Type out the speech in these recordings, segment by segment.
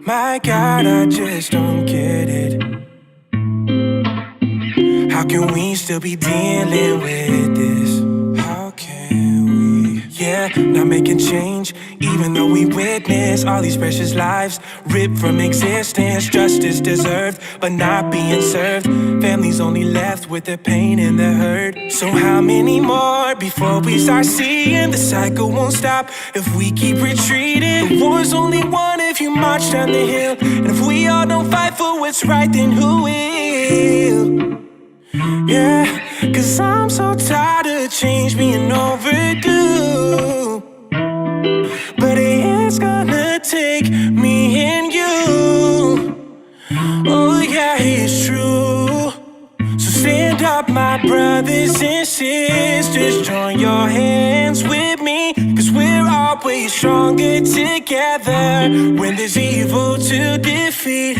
My God, I just don't get it. How can we still be dealing with this? How can we? Yeah, not making change, even though we witness all these precious lives ripped from existence. Justice deserved, but not being served. Families only left with the pain and the hurt. So how many more before we start seeing the cycle won't stop if we keep retreating? The war's only won if you march down the hill. And if we all don't fight for what's right, then who will? Yeah, 'cause I'm so tired of change being overdue. But it's gonna take me and you. Oh yeah, it's true. So stand up, my brothers and sisters. Join your hands with me, 'cause we're always stronger together when there's evil to defeat.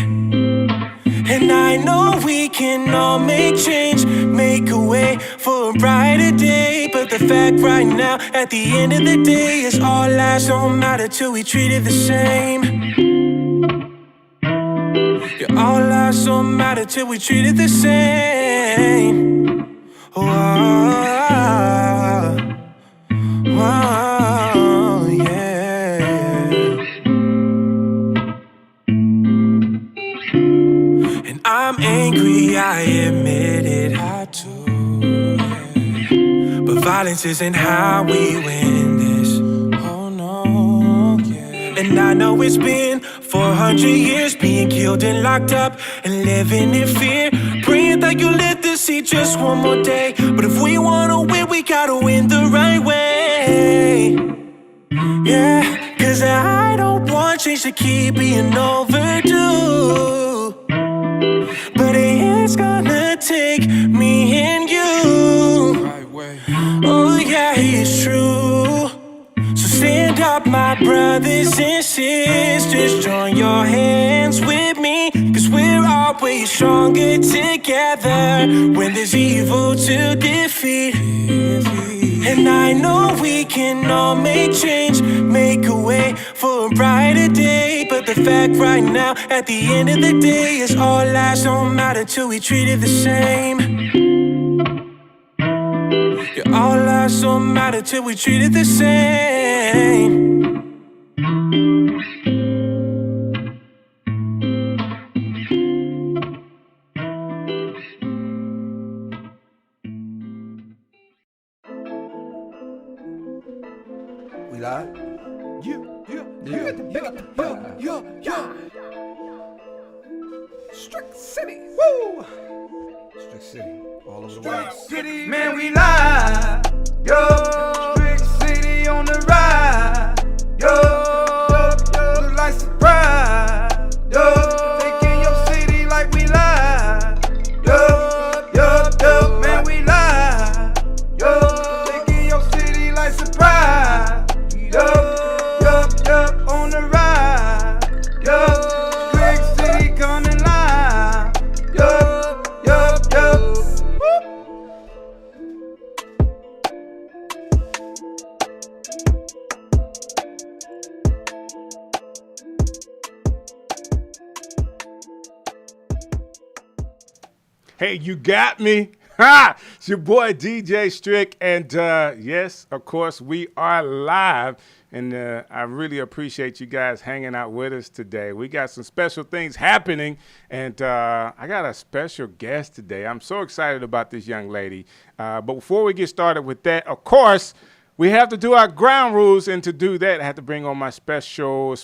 And I know we can all make change, make a way for a brighter day. But the fact right now, at the end of the day, is all lives don't matter till we treat it the same. Yeah, all lives don't matter till we treat it the same. Whoa, whoa, yeah. And I'm angry, I admit it, I do. But violence isn't how we win this. Oh no, yeah. And I know it's been 400 years being killed and locked up and living in fear, praying that you let this see just one more day. But if we wanna win, we gotta win the right way. Yeah, 'cause I don't want change to keep being overdue. But it's gonna take me and you. Right way. Oh yeah, it's true. So stand up, my brothers and sisters. Join your hands with me, 'cause we're always stronger together when there's evil to defeat. And I know we can all make change, make a way for a brighter day. But the fact right now, at the end of the day, is all lives don't matter till we treat it the same. Yeah, all lives don't matter till we treat it the same. We live? Strick City. Woo! Strick City. All over the world. Strick City, man, we live. Yo, Strick City on the ride. Yo, look like surprise. Yo, taking your city like we live. Yo, man, we live. Yo, taking your city like surprise. Yo, on the ride. Yo, Strick City coming live. Yo. Hey, you got me. Ha! It's your boy DJ Strick, and yes, of course, we are live, and I really appreciate you guys hanging out with us today. We got some special things happening, and I got a special guest today. I'm so excited about this young lady. But before we get started with that, of course, we have to do our ground rules, and to do that, I have to bring on my special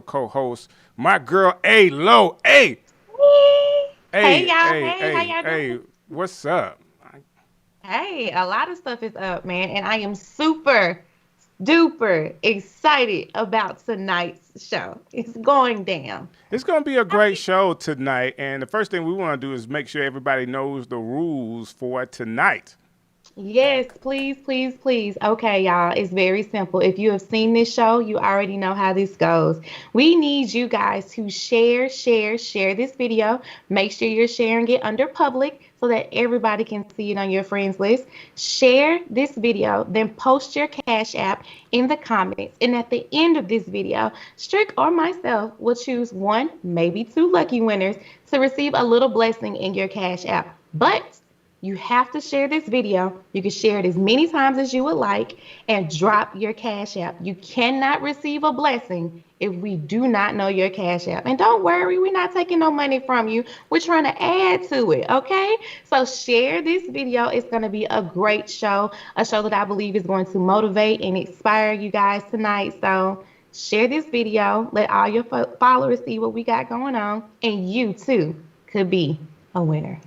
co-host, my girl, A-Lo. Hey, Hey, y'all. Hey, how y'all doing? What's up? Hey, a lot of stuff is up, man, and I am super duper excited about tonight's show. It's going down. It's going to be a great show tonight, and the first thing we want to do is make sure everybody knows the rules for tonight. Yes, please, please, please. Okay, y'all, it's very simple. If you have seen this show, you already know how this goes. We need you guys to share this video. Make sure you're sharing it under public so so that everybody can see it on your friends list. Share this video, then post your Cash App in the comments. And at the end of this video, Strick or myself will choose one, maybe two lucky winners to receive a little blessing in your Cash App. But you have to share this video. You can share it as many times as you would like and drop your Cash App. You cannot receive a blessing if we do not know your Cash App. And don't worry, we're not taking no money from you. We're trying to add to it, okay? So share this video. It's going to be a great show, a show that I believe is going to motivate and inspire you guys tonight. So share this video. Let all your followers see what we got going on. And you, too, could be a winner.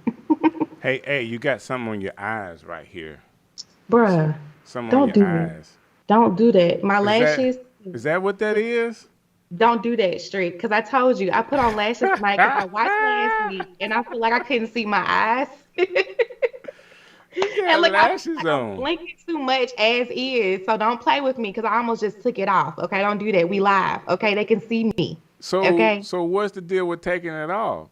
Hey, you got something on your eyes right here. Bruh, Something don't on do your that. eyes. Don't do that. My lashes. Is that what that is? Don't do that, Strick. Because I told you, I put on lashes tonight because I watched last week and I feel like I couldn't see my eyes. You got And look, lashes I'm on. blinking too much as is. So don't play with me because I almost just took it off. Okay, don't do that. We live. Okay, they can see me. So, Okay. so what's the deal with taking it off?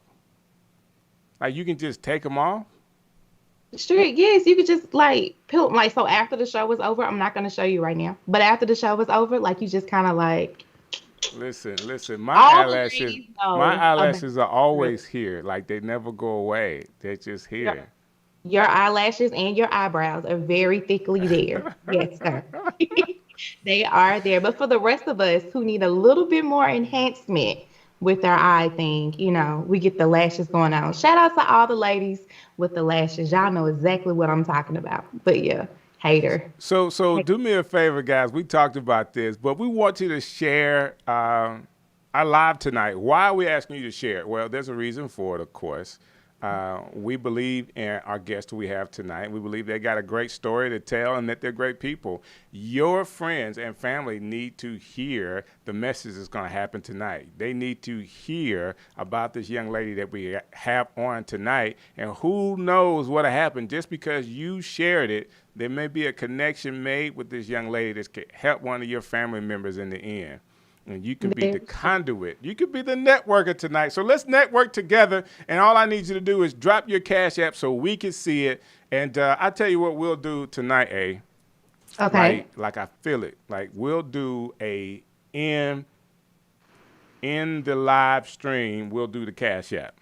Like you can just take them off? Strick, yes, you could just like peel like so after the show was over. I'm not gonna show you right now, but after the show was over, like you just kind of like. Listen. All My the eyelashes, ladies know my about eyelashes are always here. Like they never go away. They're just here. Your eyelashes and your eyebrows are very thickly there. Yes, sir. They are there. But for the rest of us who need a little bit more enhancement with our eye thing, you know, we get the lashes going on. Shout out to all the ladies with the lashes. Y'all know exactly what I'm talking about. But yeah, hater. So do me a favor, guys. We talked about this, but we want you to share our live tonight. Why are we asking you to share it? Well, there's a reason for it, of course. We believe in our guests we have tonight. We believe they got a great story to tell and that they're great people. Your friends and family need to hear the message that's going to happen tonight. They need to hear about this young lady that we have on tonight. And who knows what'll happen just because you shared it. There may be a connection made with this young lady that could help one of your family members in the end. And you can be the conduit. You can be the networker tonight. So let's network together. And all I need you to do is drop your Cash App so we can see it. And I tell you what we'll do tonight, A. Okay. Like I feel it. Like we'll do a in the live stream, we'll do the Cash App.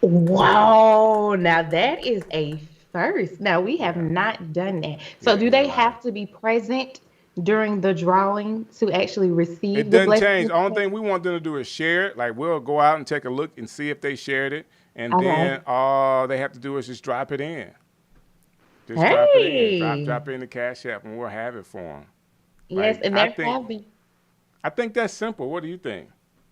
Wow. Now that is a first. Now we have not done that. So do they have to be present during the drawing to actually receive It the doesn't blessing? change. The only thing we want them to do is share it. Like we'll go out and take a look and see if they shared it. And then all they have to do is just drop it in. Just drop it in. Drop it in the Cash App and we'll have it for them. Yes, Like, and I think that's simple. What do you think?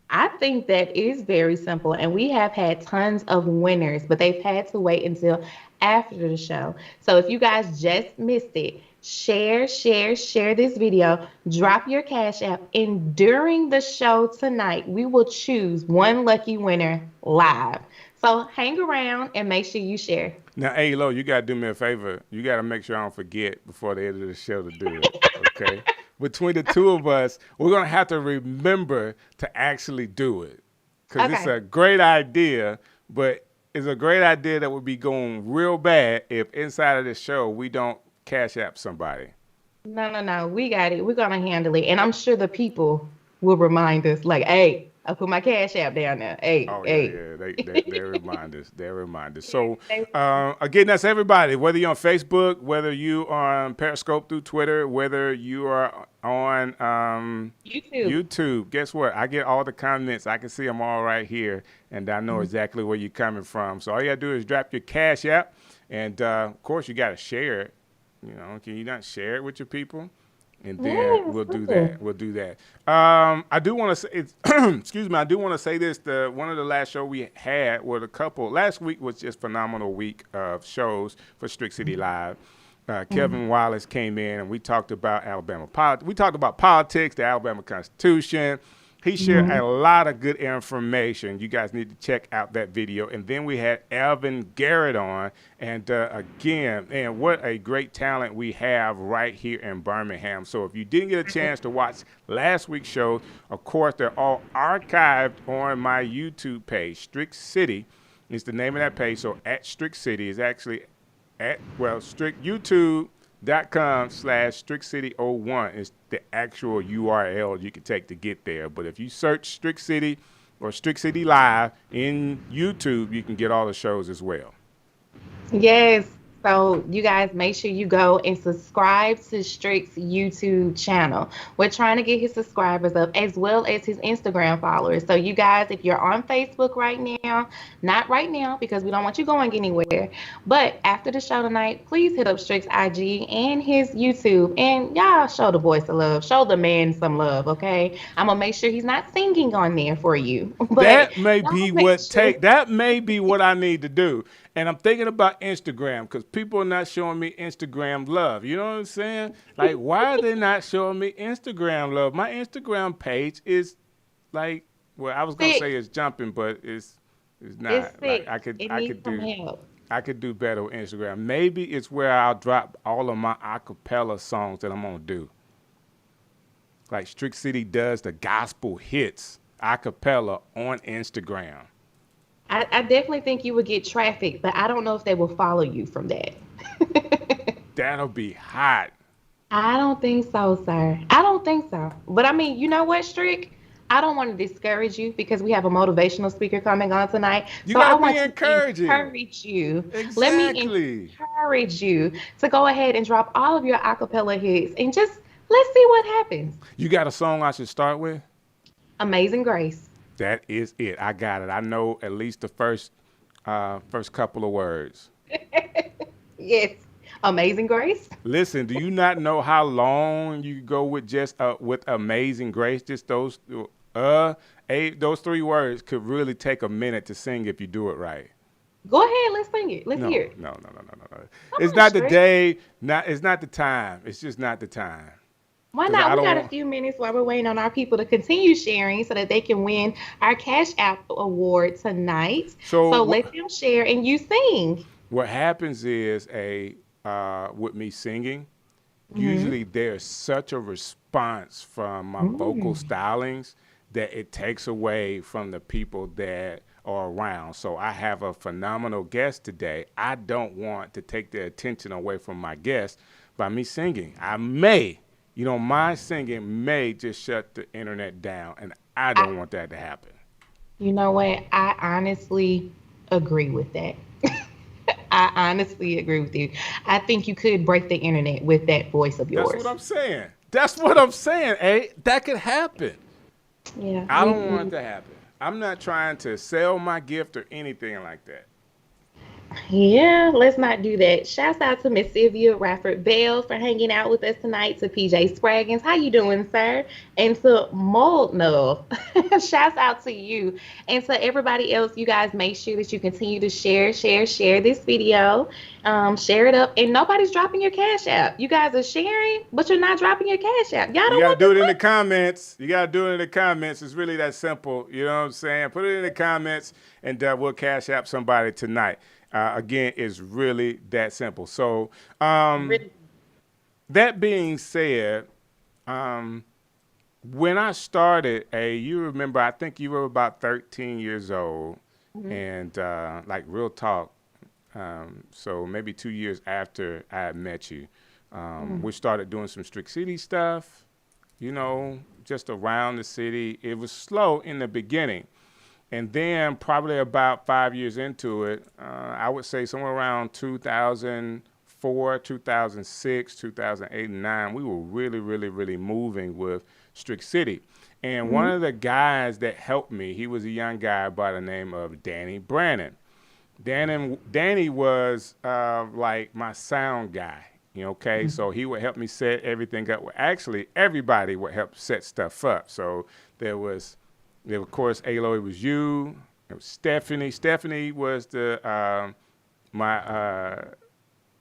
I think that is very simple. And we have had tons of winners, but they've had to wait until after the show. So if you guys just missed it, share this video, drop your Cash App, and during the show tonight, we will choose one lucky winner live. So hang around and make sure you share. Now, hey, Lo, you got to do me a favor. You got to make sure I don't forget before the end of the show to do it, okay? Between the two of us, we're going to have to remember to actually do it because it's a great idea, but it's a great idea that would be going real bad if inside of this show we don't Cash App somebody. No. We got it. We're going to handle it. And I'm sure the people will remind us like, hey, I put my Cash App down there. Hey, hey. Yeah. They remind us. They remind us. So, again, that's everybody. Whether you're on Facebook, whether you are on Periscope through Twitter, whether you are on YouTube. Guess what? I get all the comments. I can see them all right here, and I know exactly where you're coming from. So all you got to do is drop your Cash App, and, of course, you got to share it. You know, can you not share it with your people? And then we'll do that. We'll do that. I do want to say, excuse me, I do want to say this. One of the last show we had with a couple, last week was just phenomenal week of shows for Strick City Live. Kevin Wallace came in and we talked about Alabama politics. We talked about politics, the Alabama Constitution. He shared a lot of good information. You guys need to check out that video. And then we had Alvin Garrett on. And again, man, what a great talent we have right here in Birmingham. So if you didn't get a chance to watch last week's show, of course, they're all archived on my YouTube page, Strick City. It's the name of that page. So at Strick City is actually youtube.com/StrickCity01 is the actual URL you can take to get there. But if you search Strick City or Strick City Live in YouTube, you can get all the shows as well. Yes. So you guys make sure you go and subscribe to Strick's YouTube channel. We're trying to get his subscribers up as well as his Instagram followers. So you guys, if you're on Facebook right now, not right now because we don't want you going anywhere, but after the show tonight, please hit up Strick's IG and his YouTube and y'all show the boy some love. Show the man some love, okay? I'm going to make sure he's not singing on there for you. But that may be what I need to do. And I'm thinking about Instagram because people are not showing me Instagram love. You know what I'm saying? Like, why are they not showing me Instagram love? My Instagram page is like, well, I was gonna say it's jumping, but it's not. It's sick. Like, I could do better with Instagram. Maybe it's where I'll drop all of my acapella songs that I'm gonna do. Like Strick City does the gospel hits acapella on Instagram. I definitely think you would get traffic, but I don't know if they will follow you from that. That'll be hot. I don't think so, sir. I don't think so. But I mean, you know what, Strick? I don't want to discourage you because we have a motivational speaker coming on tonight. You so I gotta want be to encouraging. encourage you. Exactly. Let me encourage you to go ahead and drop all of your acapella hits and just let's see what happens. You got a song I should start with? Amazing Grace. That is it. I got it. I know at least the first couple of words. Yes. Amazing Grace. Listen, do you not know how long you go with just with Amazing Grace? Just those 3 words could really take a minute to sing if you do it right. Go ahead. Let's sing it. Let's hear it. No. It's not the day. It's not the time. It's just not the time. Why not? We got a few minutes while we're waiting on our people to continue sharing so that they can win our Cash App award tonight. So let them share and you sing. What happens is with me singing, usually there's such a response from my vocal stylings that it takes away from the people that are around. So I have a phenomenal guest today. I don't want to take the attention away from my guest by me singing. My singing may just shut the internet down, and I don't want that to happen. You know what? I honestly agree with that. I honestly agree with you. I think you could break the internet with that voice of yours. That's what I'm saying. That could happen. Yeah. I don't want it to happen. I'm not trying to sell my gift or anything like that. Yeah, let's not do that. Shouts out to Miss Sylvia Rafford Bell for hanging out with us tonight. To PJ Spraggins, how you doing, sir? And to Moldnov, shouts out to you. And to everybody else, you guys make sure that you continue to share this video. Share it up. And nobody's dropping your Cash App. You guys are sharing, but you're not dropping your Cash App. Y'all don't You got to do it in the comments. It's really that simple. You know what I'm saying? Put it in the comments, and we'll Cash App somebody tonight. Again, it's really that simple. So that being said, when I started, you remember, I think you were about 13 years old, and like real talk, so maybe 2 years after I had met you, we started doing some Strick City stuff, just around the city. It was slow in the beginning. And then probably about 5 years into it, I would say somewhere around 2004, 2006, 2008, and 2009, we were really, really, really moving with Strick City. And one of the guys that helped me, he was a young guy by the name of Danny Brannon. Danny was like my sound guy, okay? So he would help me set everything up. Well, actually, everybody would help set stuff up. So there was... of course, Aloy, it was you. It was Stephanie. Stephanie was my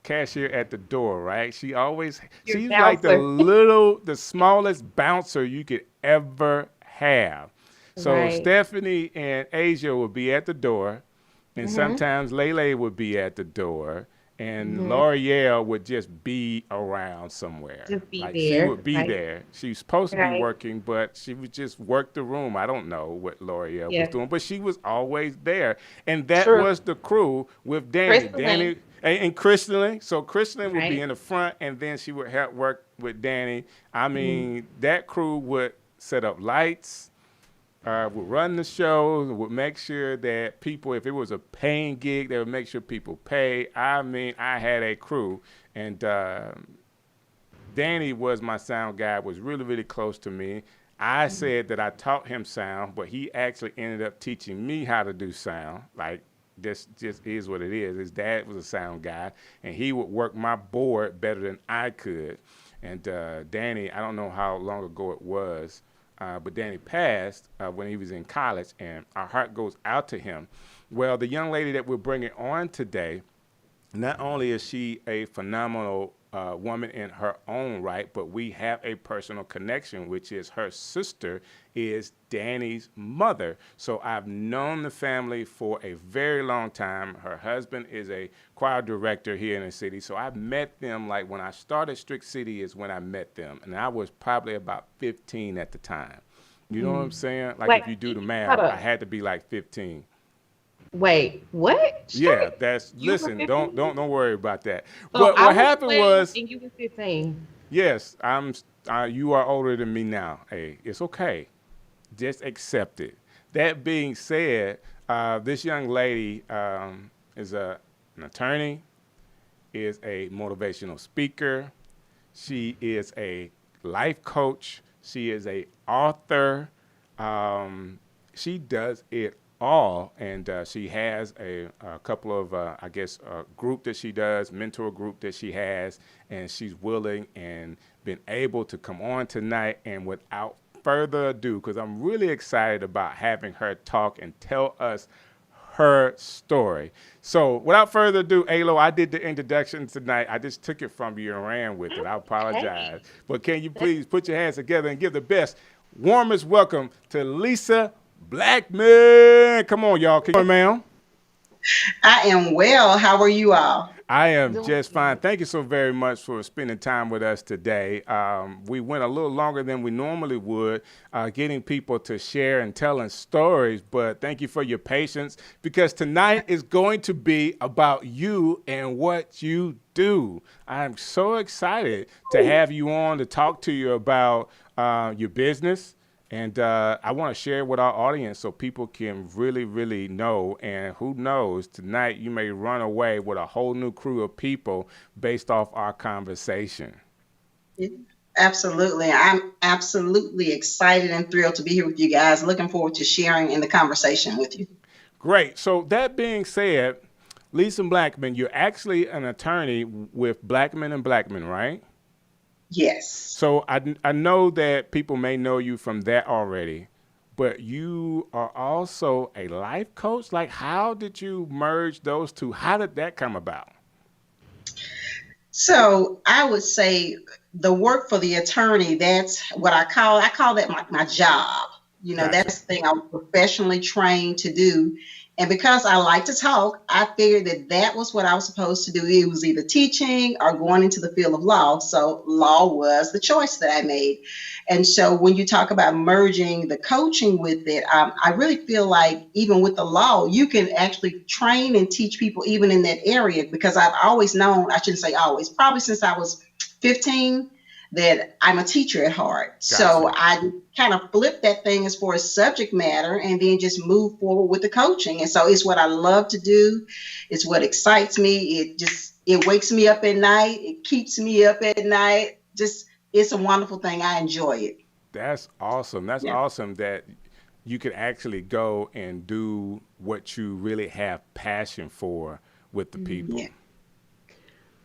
cashier at the door, right? She's like the smallest bouncer you could ever have. So right. Stephanie and Asia would be at the door, and sometimes Lele would be at the door, and Mhm. L'Oreal would just be around somewhere. Just be Like she there, would be right? there. She was supposed to be Right. working, but she would just work the room. I don't know what L'Oreal was Yeah. doing, but she was always there. And that True. was the crew with Danny. Crystalline. Danny and Crystalline. So Crystalline would be Right. in the front, and then she would help work with Danny. I Mm. mean, that crew would set up lights, would run the show, would make sure that people, if it was a paying gig, they would make sure people pay. I mean, I had a crew, and Danny was my sound guy, was really, really close to me. I said that I taught him sound, but he actually ended up teaching me how to do sound. Like, this just is what it is. His dad was a sound guy, and he would work my board better than I could. And Danny, I don't know how long ago it was, but Danny passed when he was in college, and our heart goes out to him. Well, the young lady that we're bringing on today, not only is she a phenomenal woman in her own right, but we have a personal connection, which is her sister is Danny's mother. So I've known the family for a very long time. Her husband is a choir director here in the city. So I've met them, like when I started Strick City is when I met them. And I was probably about 15 at the time. You know what I'm saying? Like Wait, if you do the hold math, I up. had to be like 15. Wait, what? Yeah, Straight? that's You were listen. Don't 15? don't worry about that. So But I what was happened 12 was, and you were 15. yes, I'm. You are older than me now. Hey, it's okay. Just accept it. That being said, this young lady is an attorney, is a motivational speaker. She is a life coach. She is a author. She does it all, and she has a couple of, I guess, a group that she does, mentor group that she has, and she's willing and been able to come on tonight. And without further ado, because I'm really excited about having her talk and tell us her story. So without further ado, Alo, I did the introduction tonight. I just took it from you and ran with it. I apologize. Hey. But can you please put your hands together and give the best, warmest welcome to Lisa Blackmon. Come on, y'all. Come on, ma'am. I am well. How are you all? I am Doing just fine. good. Thank you so very much for spending time with us today. We went a little longer than we normally would, getting people to share and telling stories, but thank you for your patience because tonight is going to be about you and what you do. I'm so excited to have you on to talk to you about your business. And I want to share with our audience so people can really, really know. And who knows, tonight you may run away with a whole new crew of people based off our conversation. Absolutely. I'm absolutely excited and thrilled to be here with you guys. Looking forward to sharing in the conversation with you. Great. So that being said, Lisa Blackmon, you're actually an attorney with Blackmon and Blackmon, right? Yes. So I know that people may know you from that already, but you are also a life coach. Like, how did you merge those two? How did that come about? So I would say the work for the attorney, that's what I call that my job. You know, Gotcha. that's the thing I was professionally trained to do. And because I like to talk, I figured that that was what I was supposed to do. It was either teaching or going into the field of law. So law was the choice that I made. And so when you talk about merging the coaching with it, I really feel like even with the law, you can actually train and teach people even in that area because I've always known, I shouldn't say always, probably since I was 15, that I'm a teacher at heart. So Gotcha. I kind of flipped that thing as far as subject matter and then just move forward with the coaching. And so it's what I love to do. It's what excites me. It wakes me up at night. It keeps me up at night. Just, it's a wonderful thing. I enjoy it. That's awesome. That's Yeah. awesome that you could actually go and do what you really have passion for with the people. Yeah.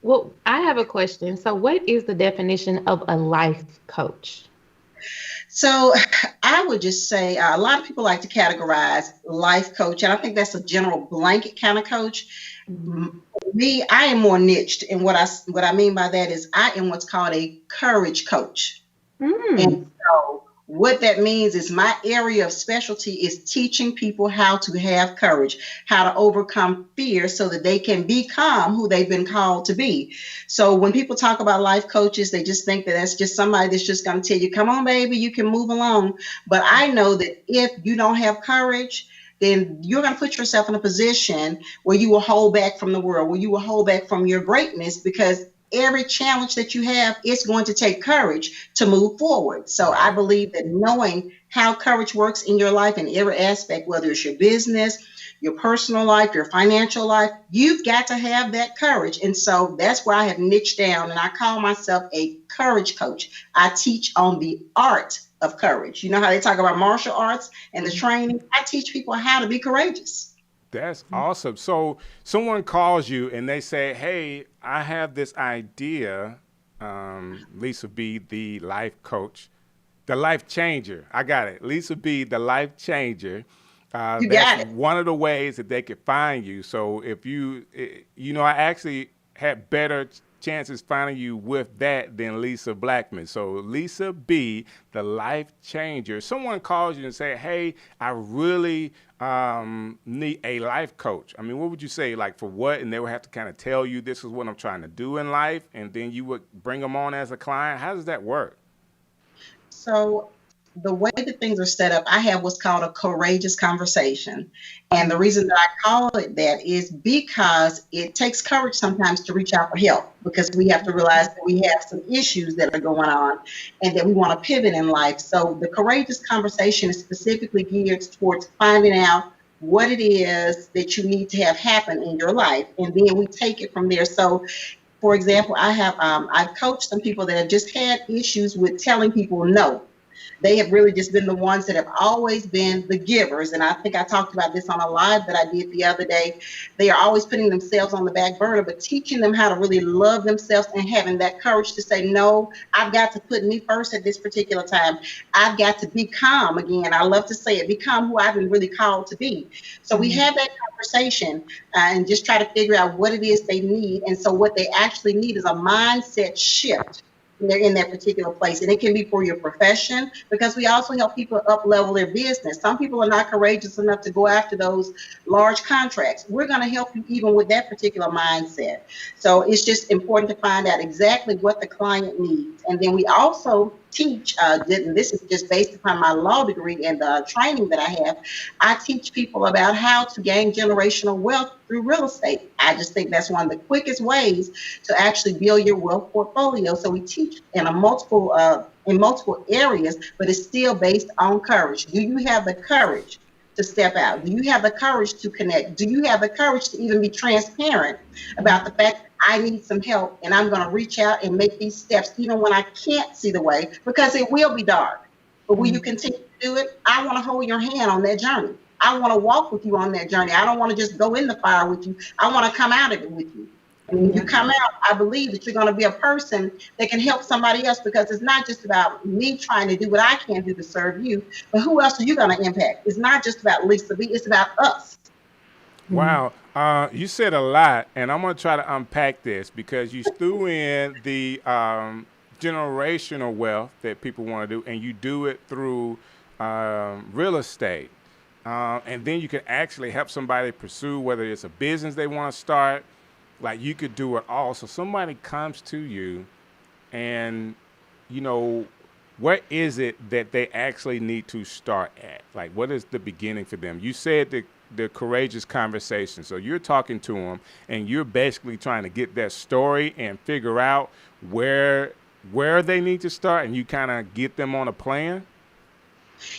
Well, I have a question. So, what is the definition of a life coach? So I would just say a lot of people like to categorize life coach, and I think that's a general blanket kind of coach. Me, I am more niched, and what I mean by that is I am what's called a courage coach. Mm. And so What that means is my area of specialty is teaching people how to have courage, how to overcome fear so that they can become who they've been called to be. So when people talk about life coaches, they just think that that's just somebody that's just going to tell you, come on, baby, you can move along. But I know that if you don't have courage, then you're going to put yourself in a position where you will hold back from the world, where you will hold back from your greatness, because every challenge that you have, it's going to take courage to move forward. So I believe that knowing how courage works in your life in every aspect, whether it's your business, your personal life, your financial life, you've got to have that courage. And so that's where I have niched down, and I call myself a courage coach. I teach on the art of courage. You know how they talk about martial arts and the training? I teach people how to be courageous. That's awesome. So someone calls you and they say, hey, I have this idea, Lisa B, the life coach, the life changer. I got it. Lisa B, the life changer. You got That's it. one of the ways that they could find you. So if I actually had better chances finding you with that than Lisa Blackmon. So Lisa B, the life changer. Someone calls you and say, hey, I really need a life coach. I mean, what would you say, like, for what? And they would have to kind of tell you, this is what I'm trying to do in life, and then you would bring them on as a client. How does that work? So the way that things are set up, I have what's called a courageous conversation. And the reason that I call it that is because it takes courage sometimes to reach out for help, because we have to realize that we have some issues that are going on and that we want to pivot in life. So the courageous conversation is specifically geared towards finding out what it is that you need to have happen in your life. And then we take it from there. So for example, I've coached some people that have just had issues with telling people no. They have really just been the ones that have always been the givers. And I think I talked about this on a live that I did the other day. They are always putting themselves on the back burner, but teaching them how to really love themselves and having that courage to say, no, I've got to put me first at this particular time. I've got to become, again, I love to say it, become who I've been really called to be. So we have that conversation and just try to figure out what it is they need. And so what they actually need is a mindset shift. They're in that particular place. And it can be for your profession, because we also help people up level their business. Some people are not courageous enough to go after those large contracts. We're going to help you even with that particular mindset. So it's just important to find out exactly what the client needs. And then we also teach, and this is just based upon my law degree and the training that I have, I teach people about how to gain generational wealth through real estate. I just think that's one of the quickest ways to actually build your wealth portfolio. So we teach in multiple areas, but it's still based on courage. Do you have the courage to step out? Do you have the courage to connect? Do you have the courage to even be transparent about the fact that I need some help and I'm going to reach out and make these steps even when I can't see the way, because it will be dark. But will you continue to do it? I want to hold your hand on that journey. I want to walk with you on that journey. I don't want to just go in the fire with you. I want to come out of it with you. And when you come out, I believe that you're going to be a person that can help somebody else, because it's not just about me trying to do what I can do to serve you, but who else are you going to impact? It's not just about Lisa B, it's about us. Wow. You said a lot, and I'm going to try to unpack this, because you threw in the generational wealth that people want to do, and you do it through real estate. And then you can actually help somebody pursue whether it's a business they want to start. Like, you could do it all. So somebody comes to you and, what is it that they actually need to start at? Like, what is the beginning for them? You said the courageous conversation. So you're talking to them and you're basically trying to get that story and figure out where they need to start, and you kind of get them on a plan.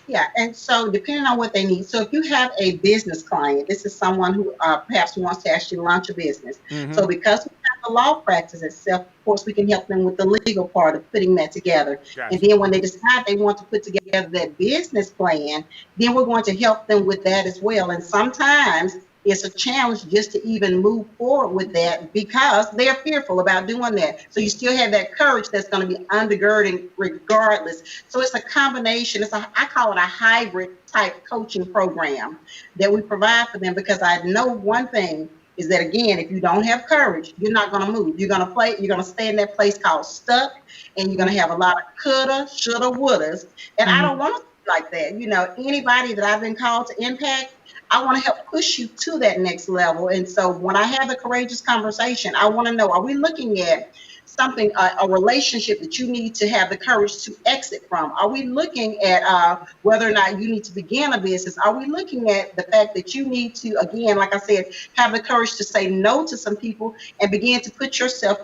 Yeah, and so depending on what they need. So if you have a business client, this is someone who perhaps wants to actually launch a business. Mm-hmm. So because we have the law practice itself, of course, we can help them with the legal part of putting that together. Gotcha. And then when they decide they want to put together that business plan, then we're going to help them with that as well. And sometimes it's a challenge just to even move forward with that, because they're fearful about doing that. So you still have that courage that's going to be undergirding regardless. So it's a combination. I call it a hybrid type coaching program that we provide for them, because I know one thing, is that, again, if you don't have courage, you're not going to move. You're going to stay in that place called stuck, and you're going to have a lot of coulda, shoulda, wouldas. And I don't want to be like that. You know, anybody that I've been called to impact, I want to help push you to that next level. And so when I have the courageous conversation, I want to know, are we looking at something, a relationship that you need to have the courage to exit from? Are we looking at whether or not you need to begin a business? Are we looking at the fact that you need to, again, like I said, have the courage to say no to some people and begin to put yourself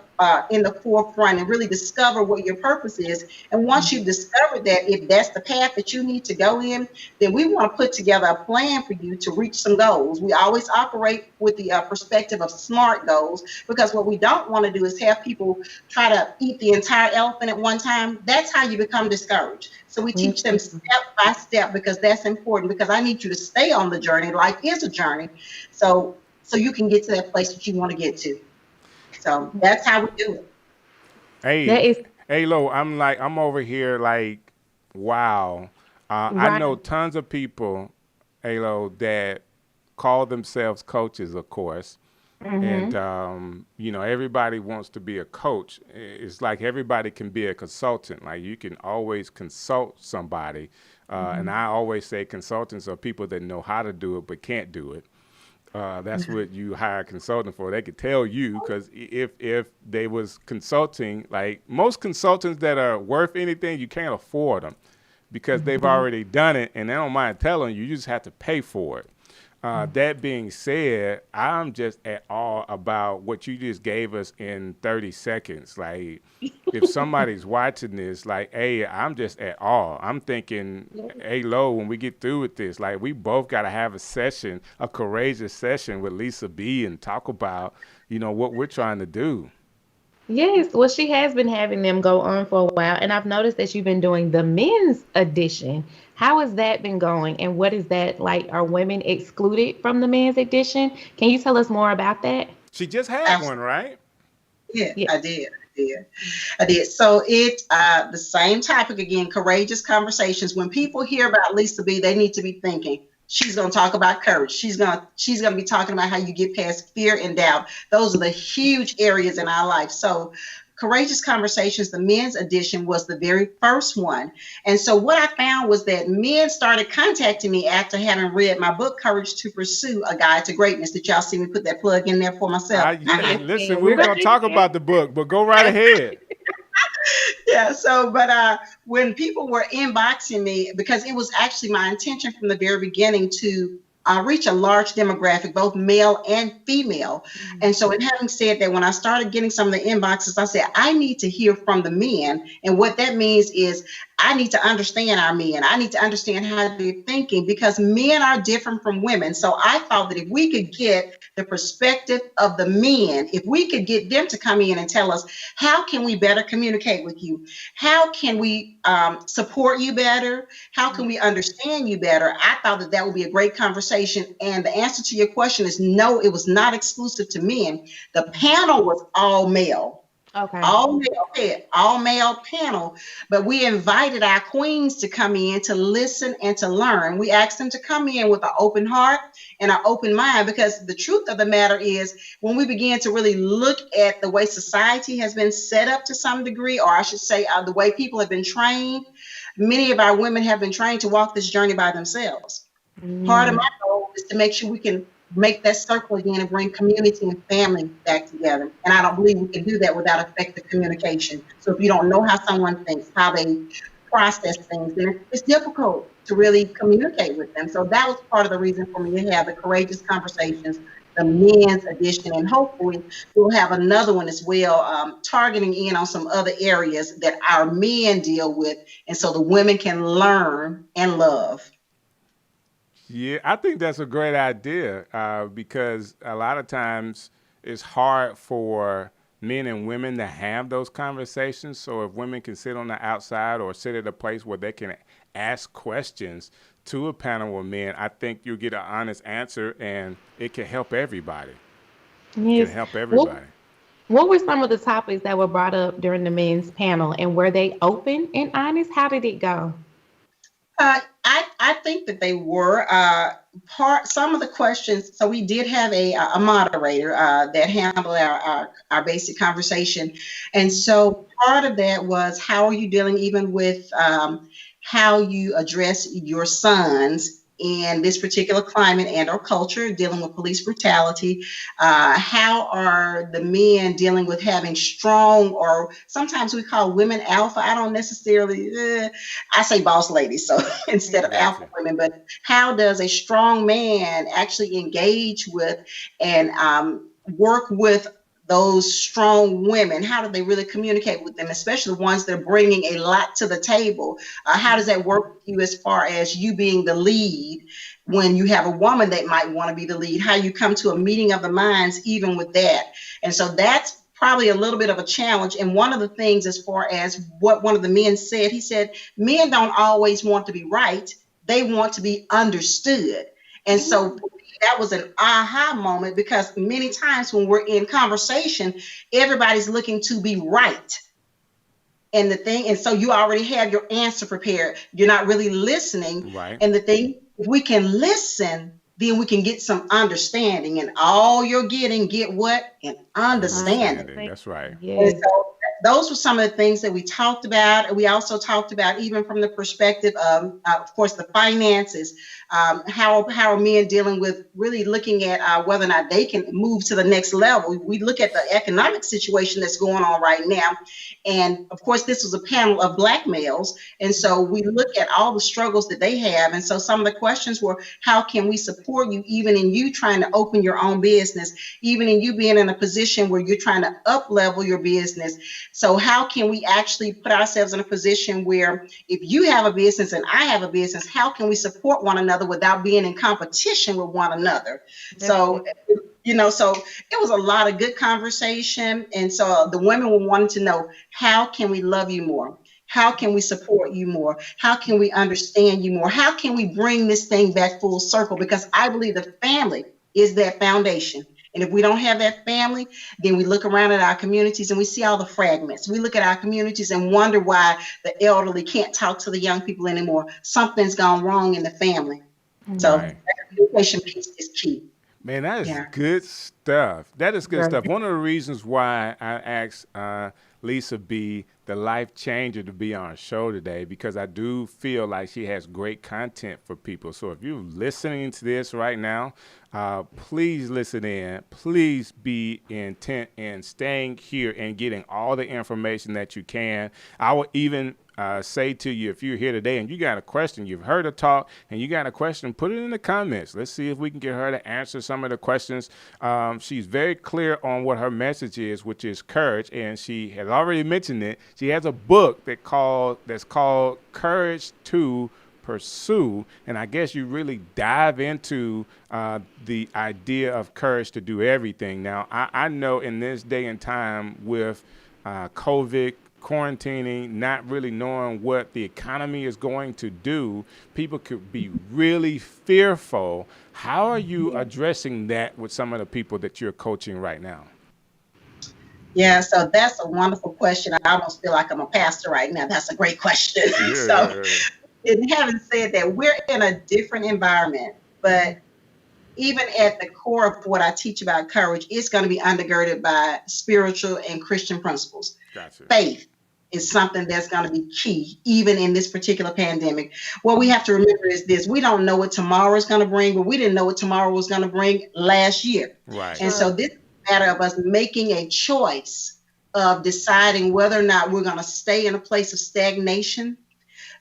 in the forefront and really discover what your purpose is? And once you've discovered that, if that's the path that you need to go in, then we want to put together a plan for you to reach some goals. We always operate with the perspective of SMART goals, because what we don't want to do is have people try to eat the entire elephant at one time. That's how you become discouraged. So we teach them step by step, because that's important, because I need you to stay on the journey. Life is a journey. So you can get to that place that you want to get to. So that's how we do it. Hey, Lo, I'm over here like, wow. I know tons of people, Lo, that call themselves coaches, of course. And, you know, everybody wants to be a coach. It's like everybody can be a consultant. Like, you can always consult somebody. And I always say consultants are people that know how to do it but can't do it. That's what you hire a consultant for. They could tell you, because if they was consulting, like most consultants that are worth anything, you can't afford them because they've already done it, and they don't mind telling you. You just have to pay for it. That being said, I'm just at awe about what you just gave us in 30 seconds. Like, if somebody's watching this, like, hey, I'm just at awe. I'm thinking, hey, Lo, when we get through with this, like, we both got to have a session, a courageous session with Lisa B, and talk about, you know, what we're trying to do. Yes, well, she has been having them go on for a while, and I've noticed that you've been doing the men's edition. How has that been going, and what is that like? Are women excluded from the men's edition? Can you tell us more about that? She just had one, right? Yeah, I did. So it's the same topic again, courageous conversations. When people hear about Lisa B, they need to be thinking, she's going to talk about courage. She's going to be talking about how you get past fear and doubt. Those are the huge areas in our life. So Courageous Conversations, the men's edition, was the very first one. And so what I found was that men started contacting me after having read my book, Courage to Pursue, A Guide to Greatness. Did y'all see me put that plug in there for myself? Listen, we're going to talk about the book, but go right ahead. Yeah. So, but when people were inboxing me, because it was actually my intention from the very beginning to reach a large demographic, both male and female. And so in having said that, when I started getting some of the inboxes, I said, I need to hear from the men. And what that means is I need to understand our men. I need to understand how they're thinking, because men are different from women. So I thought that if we could get the perspective of the men, if we could get them to come in and tell us, how can we better communicate with you? How can we support you better? How can we understand you better? I thought that that would be a great conversation. And the answer to your question is no, it was not exclusive to men. The panel was all male. Okay. All male panel, but we invited our queens to come in to listen and to learn. We asked them to come in with an open heart and an open mind, because the truth of the matter is, when we began to really look at the way society has been set up to some degree, or I should say the way people have been trained, many of our women have been trained to walk this journey by themselves. Part of my goal is to make sure we can make that circle again and bring community and family back together. And I don't believe we can do that without effective communication. So if you don't know how someone thinks, how they process things, then it's difficult to really communicate with them. So that was part of the reason for me to have the Courageous Conversations, the men's edition, and hopefully we'll have another one as well, targeting in on some other areas that our men deal with, and so the women can learn and love. Yeah, I think that's a great idea, because a lot of times it's hard for men and women to have those conversations. So if women can sit on the outside or sit at a place where they can ask questions to a panel of men, I think you'll get an honest answer, and it can help everybody. Yes. It can help everybody. What were some of the topics that were brought up during the men's panel, and were they open and honest? How did it go? I think that they were some of the questions. So we did have a moderator that handled our basic conversation, and so part of that was how are you dealing even with how you address your sons in this particular climate and or culture, dealing with police brutality. How are the men dealing with having strong, or sometimes we call women alpha? I don't necessarily, I say boss ladies, so instead of alpha women, but how does a strong man actually engage with and work with those strong women? How do they really communicate with them, especially the ones that are bringing a lot to the table? How does that work with you as far as you being the lead when you have a woman that might want to be the lead? How you come to a meeting of the minds even with that? And so that's probably a little bit of a challenge. And one of the things, as far as what one of the men said, he said, men don't always want to be right. They want to be understood. And so that was an aha moment, because many times when we're in conversation, everybody's looking to be right. And so you already have your answer prepared. You're not really listening. Right. And the thing, if we can listen, then we can get some understanding. And all you're get what? An understanding. That's right. Yes. And so those were some of the things that we talked about. And we also talked about, even from the perspective of course, the finances. How are men dealing with really looking at whether or not they can move to the next level? We look at the economic situation that's going on right now. And of course, this was a panel of Black males. And so we look at all the struggles that they have. And so some of the questions were, how can we support you, even in you trying to open your own business, even in you being in a position where you're trying to up level your business? So how can we actually put ourselves in a position where if you have a business and I have a business, how can we support one another without being in competition with one another? So, so it was a lot of good conversation. And so the women were wanting to know, how can we love you more? How can we support you more? How can we understand you more? How can we bring this thing back full circle? Because I believe the family is that foundation. And if we don't have that family, then we look around at our communities and we see all the fragments. We look at our communities and wonder why the elderly can't talk to the young people anymore. Something's gone wrong in the family. So that communication piece is key. Man, that is good stuff. That is good stuff. One of the reasons why I asked Lisa B, the LifeChanger, to be on our show today, because I do feel like she has great content for people. So if you're listening to this right now, please listen in. Please be intent in staying here and getting all the information that you can. I will even say to you, if you're here today and you got a question, you've heard her talk and you got a question, put it in the comments. Let's see if we can get her to answer some of the questions. She's very clear on what her message is, which is courage. And she has already mentioned it. She has a book that's called Courage to Pursue. And I guess you really dive into the idea of courage to do everything. Now, I know in this day and time with COVID, quarantining, not really knowing what the economy is going to do, people could be really fearful. How are you addressing that with some of the people that you're coaching right now? Yeah, so that's a wonderful question. I almost feel like I'm a pastor right now. That's a great question. And having said that, we're in a different environment, but even at the core of what I teach about courage, it's going to be undergirded by spiritual and Christian principles. Gotcha. Faith is something that's going to be key, even in this particular pandemic. What we have to remember is this: we don't know what tomorrow is going to bring, but we didn't know what tomorrow was going to bring last year. Right. And so this is a matter of us making a choice of deciding whether or not we're going to stay in a place of stagnation,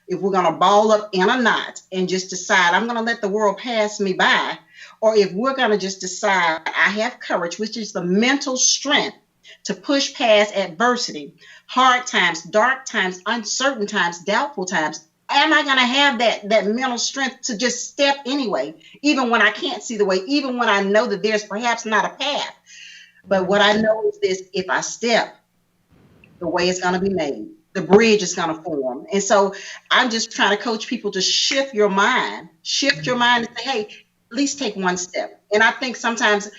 if we're going to ball up in a knot and just decide, I'm going to let the world pass me by, or if we're going to just decide, I have courage, which is the mental strength to push past adversity, hard times, dark times, uncertain times, doubtful times. Am I going to have that mental strength to just step anyway, even when I can't see the way, even when I know that there's perhaps not a path? But what I know is this: if I step, the way is going to be made. The bridge is going to form. And so I'm just trying to coach people to shift your mind and say, hey, at least take one step. And I think sometimes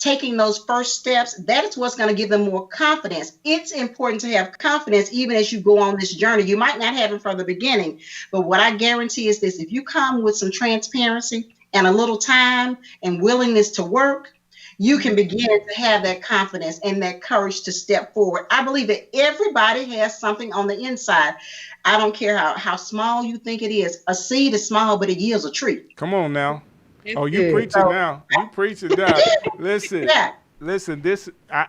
taking those first steps, that is what's going to give them more confidence. It's important to have confidence even as you go on this journey. You might not have it from the beginning, but what I guarantee is this: if you come with some transparency and a little time and willingness to work, you can begin to have that confidence and that courage to step forward. I believe that everybody has something on the inside. I don't care how small you think it is. A seed is small, but it yields a tree. Come on now. That's Oh, you good. preaching now. You preaching now. Listen. Yeah. Listen,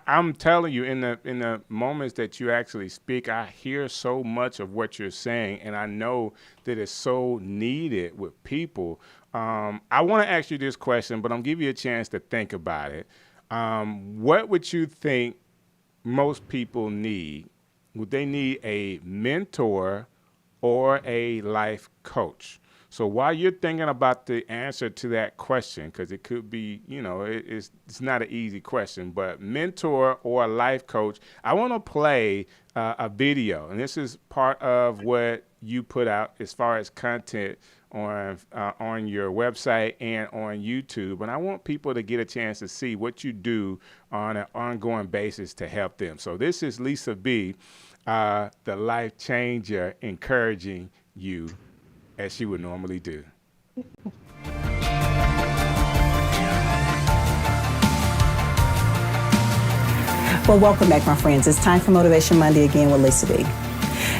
I'm telling you, in the moments that you actually speak, I hear so much of what you're saying, and I know that it's so needed with people. I want to ask you this question, but I'm give you a chance to think about it. What would you think most people need? Would they need a mentor or a life coach? So while you're thinking about the answer to that question, because it could be, it's not an easy question, but mentor or a life coach, I want to play a video. And this is part of what you put out as far as content on your website and on YouTube. And I want people to get a chance to see what you do on an ongoing basis to help them. So this is Lisa B., the life changer, encouraging you as she would normally do. Well, welcome back, my friends. It's time for Motivation Monday again with Lisa B.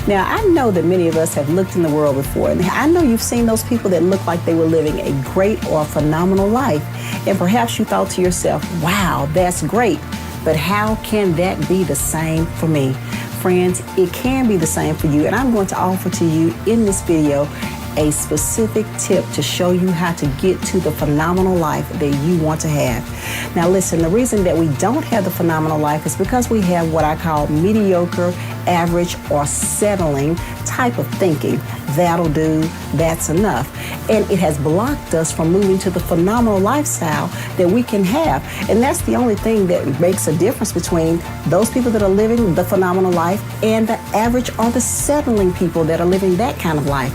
Now, I know that many of us have looked in the world before, and I know you've seen those people that look like they were living a great or phenomenal life, and perhaps you thought to yourself, wow, that's great, but how can that be the same for me? Friends, it can be the same for you, and I'm going to offer to you in this video a specific tip to show you how to get to the phenomenal life that you want to have. Now listen, the reason that we don't have the phenomenal life is because we have what I call mediocre, average, or settling type of thinking. That'll do, that's enough. And it has blocked us from moving to the phenomenal lifestyle that we can have. And that's the only thing that makes a difference between those people that are living the phenomenal life and the average or the settling people that are living that kind of life.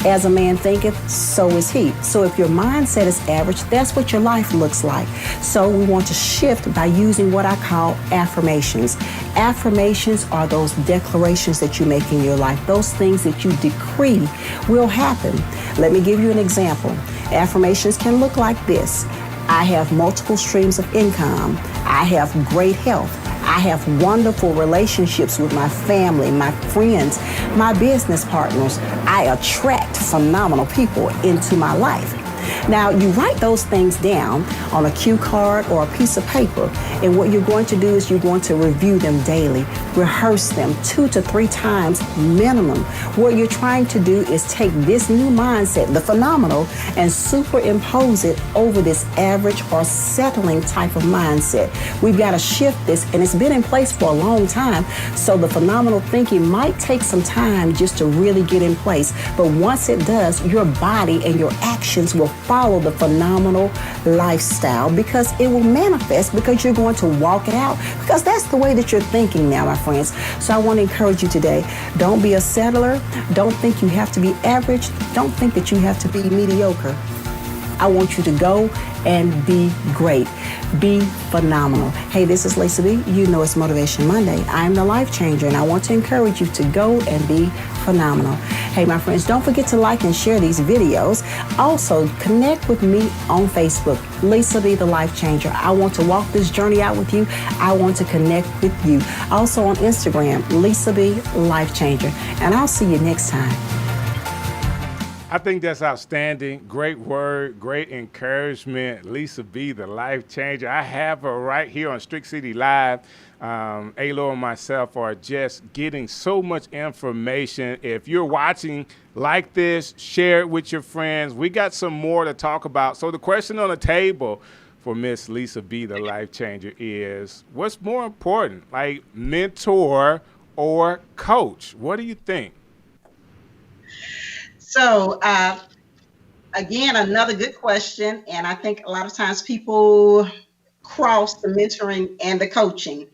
As a man thinketh, so is he. So if your mindset is average, that's what your life looks like. So we want to shift by using what I call affirmations. Affirmations are those declarations that you make in your life, those things that you decree will happen. Let me give you an example. Affirmations can look like this: I have multiple streams of income. I have great health. I have wonderful relationships with my family, my friends, my business partners. I attract phenomenal people into my life. Now, you write those things down on a cue card or a piece of paper, and what you're going to do is you're going to review them daily, rehearse them 2 to 3 times minimum. What you're trying to do is take this new mindset, the phenomenal, and superimpose it over this average or settling type of mindset. We've got to shift this, and it's been in place for a long time, so the phenomenal thinking might take some time just to really get in place. But once it does, your body and your actions will follow the phenomenal lifestyle, because it will manifest, because you're going to walk it out, because that's the way that you're thinking now, my friends. So I want to encourage you today, don't be a settler. Don't think you have to be average. Don't think that you have to be mediocre. I want you to go and be great. Be phenomenal. Hey, this is Lisa B. You know it's Motivation Monday. I'm the life changer, and I want to encourage you to go and be phenomenal. Hey, my friends, don't forget to like and share these videos. Also, connect with me on Facebook, Lisa B. the Life Changer. I want to walk this journey out with you. I want to connect with you. Also on Instagram, Lisa B. Life Changer. And I'll see you next time. I think that's outstanding. Great word, great encouragement. Lisa B., the life changer. I have her right here on Strick City Live. Alo and myself are just getting so much information. If you're watching like this, share it with your friends. We got some more to talk about. So the question on the table for Miss Lisa B., the life changer, is what's more important, like mentor or coach? What do you think? So, again, another good question. And I think a lot of times people cross the mentoring and the coaching.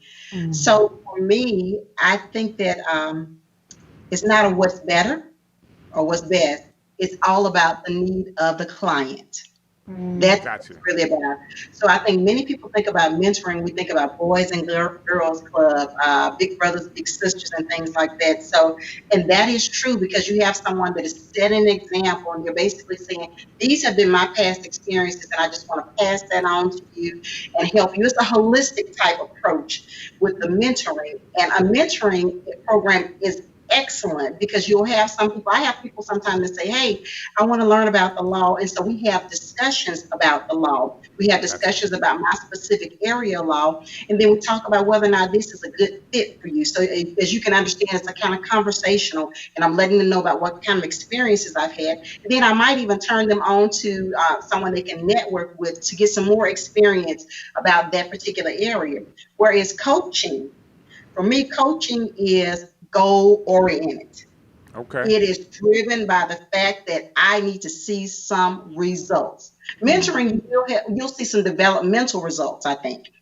So for me, I think that it's not a what's better or what's best. It's all about the need of the client. That's what Gotcha. it's really about. So I think many people think about mentoring. We think about boys and girls club, big brothers, big sisters, and things like that. So, and that is true because you have someone that is setting an example, and you're basically saying, "These have been my past experiences, and I just want to pass that on to you and help you." It's a holistic type approach with the mentoring, and a mentoring program is excellent because you'll have some people. I have people sometimes that say, "Hey, I want to learn about the law." And so we have discussions about the law. We have discussions about my specific area of law. And then we talk about whether or not this is a good fit for you. So as you can understand, it's a kind of conversational, and I'm letting them know about what kind of experiences I've had. And then I might even turn them on to someone they can network with to get some more experience about that particular area. Whereas coaching, for me, coaching is goal oriented. Okay. It is driven by the fact that I need to see some results. Mentoring, you'll see some developmental results, I think.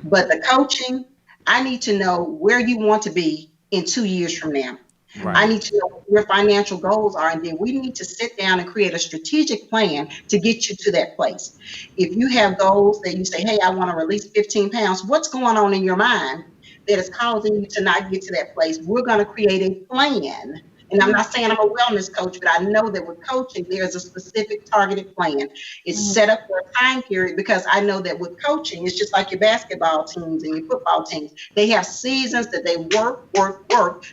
But the coaching, I need to know where you want to be in 2 years from now. Right. I need to know what your financial goals are, and then we need to sit down and create a strategic plan to get you to that place. If you have goals that you say, "Hey, I want to release 15 pounds," what's going on in your mind that is causing you to not get to that place? We're going to create a plan. And I'm not saying I'm a wellness coach, but I know that with coaching, there's a specific targeted plan. It's set up for a time period because I know that with coaching, it's just like your basketball teams and your football teams. They have seasons that they work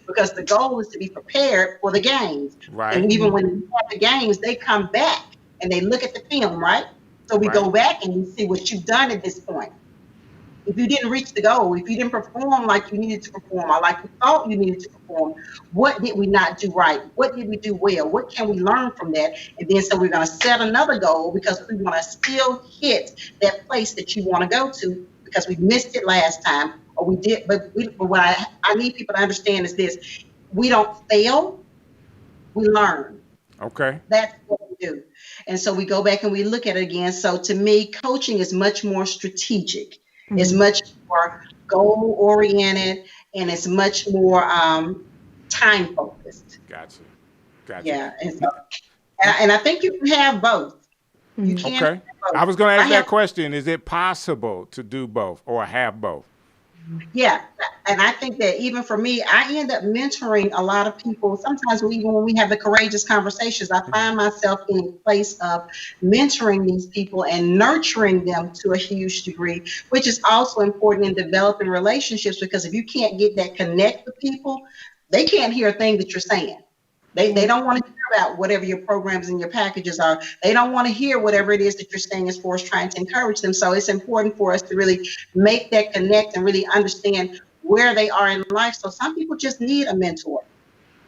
because the goal is to be prepared for the games. Right. And even when you have the games, they come back and they look at the film, right? So we go back and we see what you've done at this point. If you didn't reach the goal, if you didn't perform like you needed to perform or like you thought you needed to perform, what did we not do right? What did we do well? What can we learn from that? And then so we're going to set another goal because we want to still hit that place that you want to go to because we missed it last time or we did. But what I need people to understand is this: we don't fail, we learn. Okay. That's what we do. And so we go back and we look at it again. So to me, coaching is much more strategic. It's much more goal oriented and it's much more time focused. Gotcha. Yeah. And I think you can have both. You can have both. I was going to ask that question. Is it possible to do both or have both? Yeah. And I think that even for me, I end up mentoring a lot of people. Sometimes even when we have the courageous conversations, I find myself in a place of mentoring these people and nurturing them to a huge degree, which is also important in developing relationships because if you can't get that connect with people, they can't hear a thing that you're saying. They don't want to hear about whatever your programs and your packages are. They don't want to hear whatever it is that you're saying as far as trying to encourage them. So it's important for us to really make that connect and really understand where they are in life. So some people just need a mentor.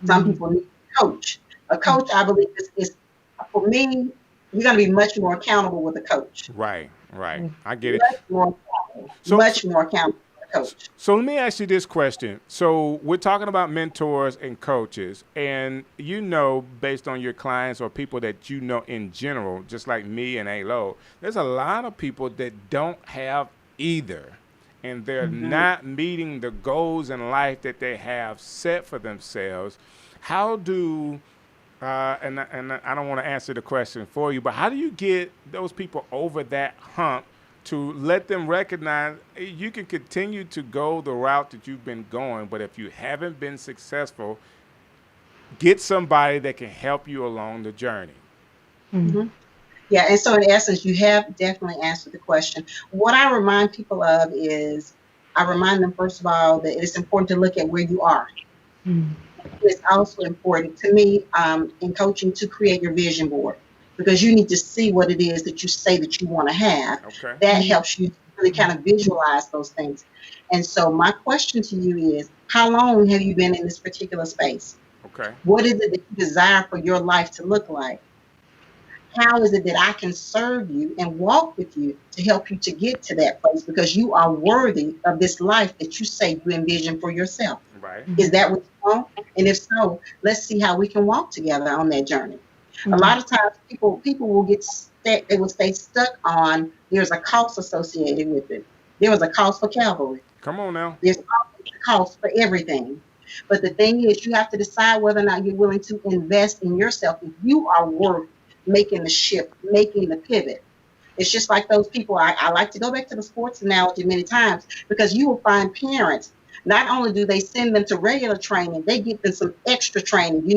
Some people need a coach. A coach, I believe, is for me, you're going to be much more accountable with a coach. Right. I get it. Much more accountable. Coach. So let me ask you this question. So we're talking about mentors and coaches, and you know, based on your clients or people that you know in general, just like me and Alo, there's a lot of people that don't have either, and they're not meeting the goals in life that they have set for themselves. How do and I don't want to answer the question for you, but how do you get those people over that hump to let them recognize you can continue to go the route that you've been going, but if you haven't been successful, get somebody that can help you along the journey? Yeah, and so in essence, you have definitely answered the question. What I remind people of is, I remind them, first of all, that it's important to look at where you are. It's also important to me in coaching to create your vision board, because you need to see what it is that you say that you want to have. Okay. That helps you really kind of visualize those things. And so my question to you is, how long have you been in this particular space? Okay. What is it that you desire for your life to look like? How is it that I can serve you and walk with you to help you to get to that place? Because you are worthy of this life that you say you envision for yourself. Right. Is that what you want? And if so, let's see how we can walk together on that journey. A lot of times people will get stuck, they will stay stuck on there's a cost associated with it. There was a cost for Calvary. Come on now. There's a cost for everything. But the thing is, you have to decide whether or not you're willing to invest in yourself. If you are worth making the shift, making the pivot, It's just like those people. I like to go back to the sports analogy many times, because you will find parents, not only do they send them to regular training, they give them some extra training,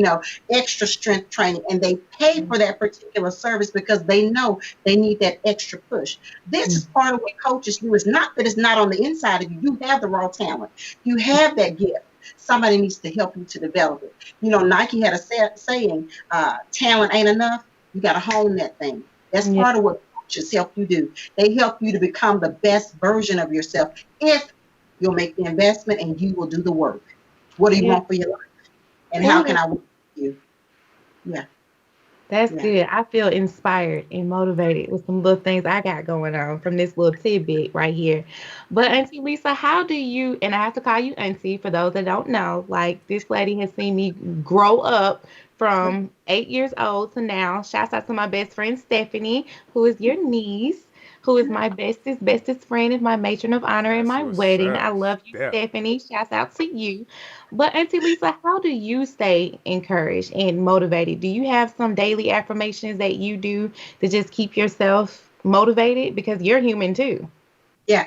extra strength training, and they pay for that particular service because they know they need that extra push. This is part of what coaches do. It's not that it's not on the inside of you. You have the raw talent. You have that gift. Somebody needs to help you to develop it. Nike had a saying, talent ain't enough. You got to hone that thing. That's part of what coaches help you do. They help you to become the best version of yourself if you'll make the investment and you will do the work. What do you want for your life? And how can I work with you? Yeah. That's good. I feel inspired and motivated with some little things I got going on from this little tidbit right here. But Auntie Lisa, how do you, and I have to call you Auntie for those that don't know, like this lady has seen me grow up from 8 years old to now. Shouts out to my best friend Stephanie, who is your niece, who is my bestest friend and my matron of honor in my wedding. I love you, Stephanie. Shouts out to you. But Auntie Lisa, how do you stay encouraged and motivated? Do you have some daily affirmations that you do to just keep yourself motivated? Because you're human too. Yeah,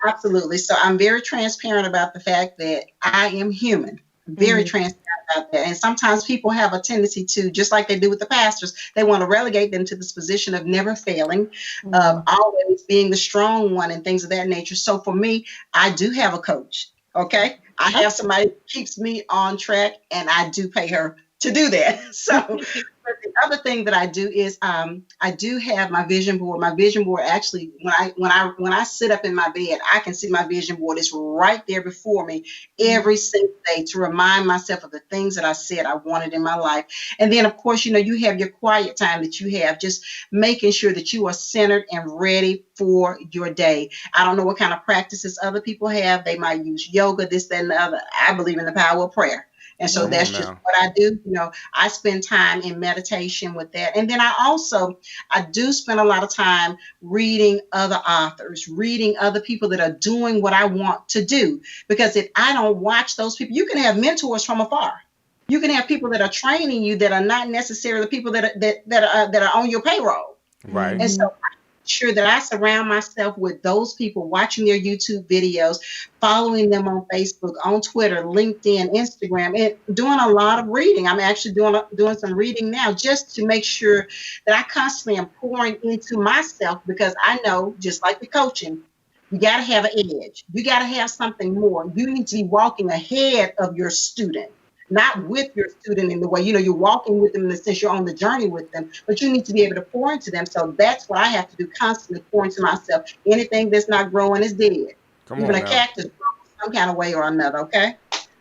absolutely. So I'm very transparent about the fact that I am human. Very transparent about that. And sometimes people have a tendency to, just like they do with the pastors, they want to relegate them to this position of never failing, of always being the strong one and things of that nature. So for me, I do have a coach. Okay. I have somebody who keeps me on track, and I do pay her to do that. So but the other thing that I do is I do have my vision board. My vision board actually, when I sit up in my bed, I can see my vision board. It's right there before me every single day to remind myself of the things that I said I wanted in my life. And then, of course, you have your quiet time that you have, just making sure that you are centered and ready for your day. I don't know what kind of practices other people have. They might use yoga, this, that, and the other. I believe in the power of prayer. And so that's just what I do. I spend time in meditation with that. And then I do spend a lot of time reading other authors, reading other people that are doing what I want to do. Because if I don't watch those people, you can have mentors from afar. You can have people that are training you that are not necessarily the people that are on your payroll. Right. And so sure that I surround myself with those people, watching their YouTube videos, following them on Facebook, on Twitter, LinkedIn, Instagram, and doing a lot of reading. I'm actually doing some reading now just to make sure that I constantly am pouring into myself, because I know, just like the coaching, you got to have an edge. You got to have something more. You need to be walking ahead of your student. Not with your student in the way, you're walking with them in the sense you're on the journey with them, but you need to be able to pour into them. So that's what I have to do, constantly pour into myself. Anything that's not growing is dead. Even a cactus grows some kind of way or another, okay?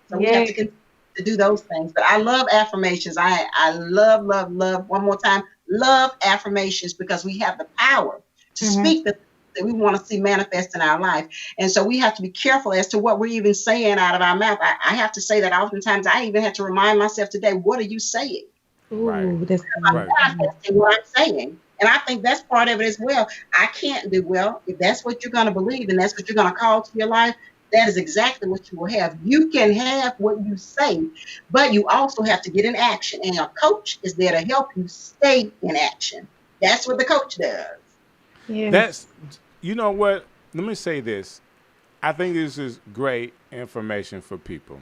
So we have to continue to do those things. But I love affirmations. I love, one more time, love affirmations, because we have the power to speak the that we want to see manifest in our life. And so we have to be careful as to what we're even saying out of our mouth. I have to say that oftentimes. I even have to remind myself today, what are you saying? Ooh, that's I'm manifesting what I'm saying. And I think that's part of it as well. I can't do well. If that's what you're going to believe and that's what you're going to call to your life, that is exactly what you will have. You can have what you say, but you also have to get in action. And a coach is there to help you stay in action. That's what the coach does. That's, you know what? Let me say this. I think this is great information for people.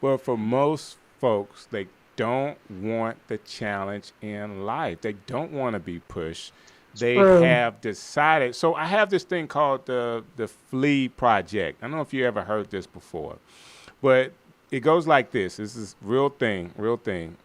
Well, for most folks, they don't want the challenge in life. They don't want to be pushed. They have decided. So I have this thing called the Flee Project. I don't know if you ever heard this before, but it goes like this. This is real thing.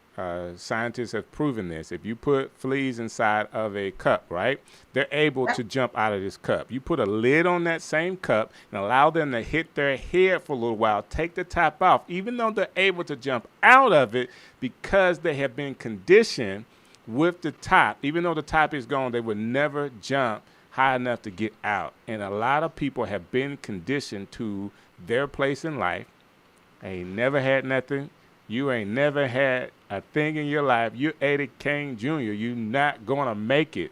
Scientists have proven this. If you put fleas inside of a cup, right, they're able to jump out of this cup. You put a lid on that same cup and allow them to hit their head for a little while, take the top off, even though they're able to jump out of it because they have been conditioned with the top. Even though the top is gone, they would never jump high enough to get out. And a lot of people have been conditioned to their place in life. Ain't never had nothing. You ain't never had a thing in your life. You're Eddie King Jr. You're not going to make it.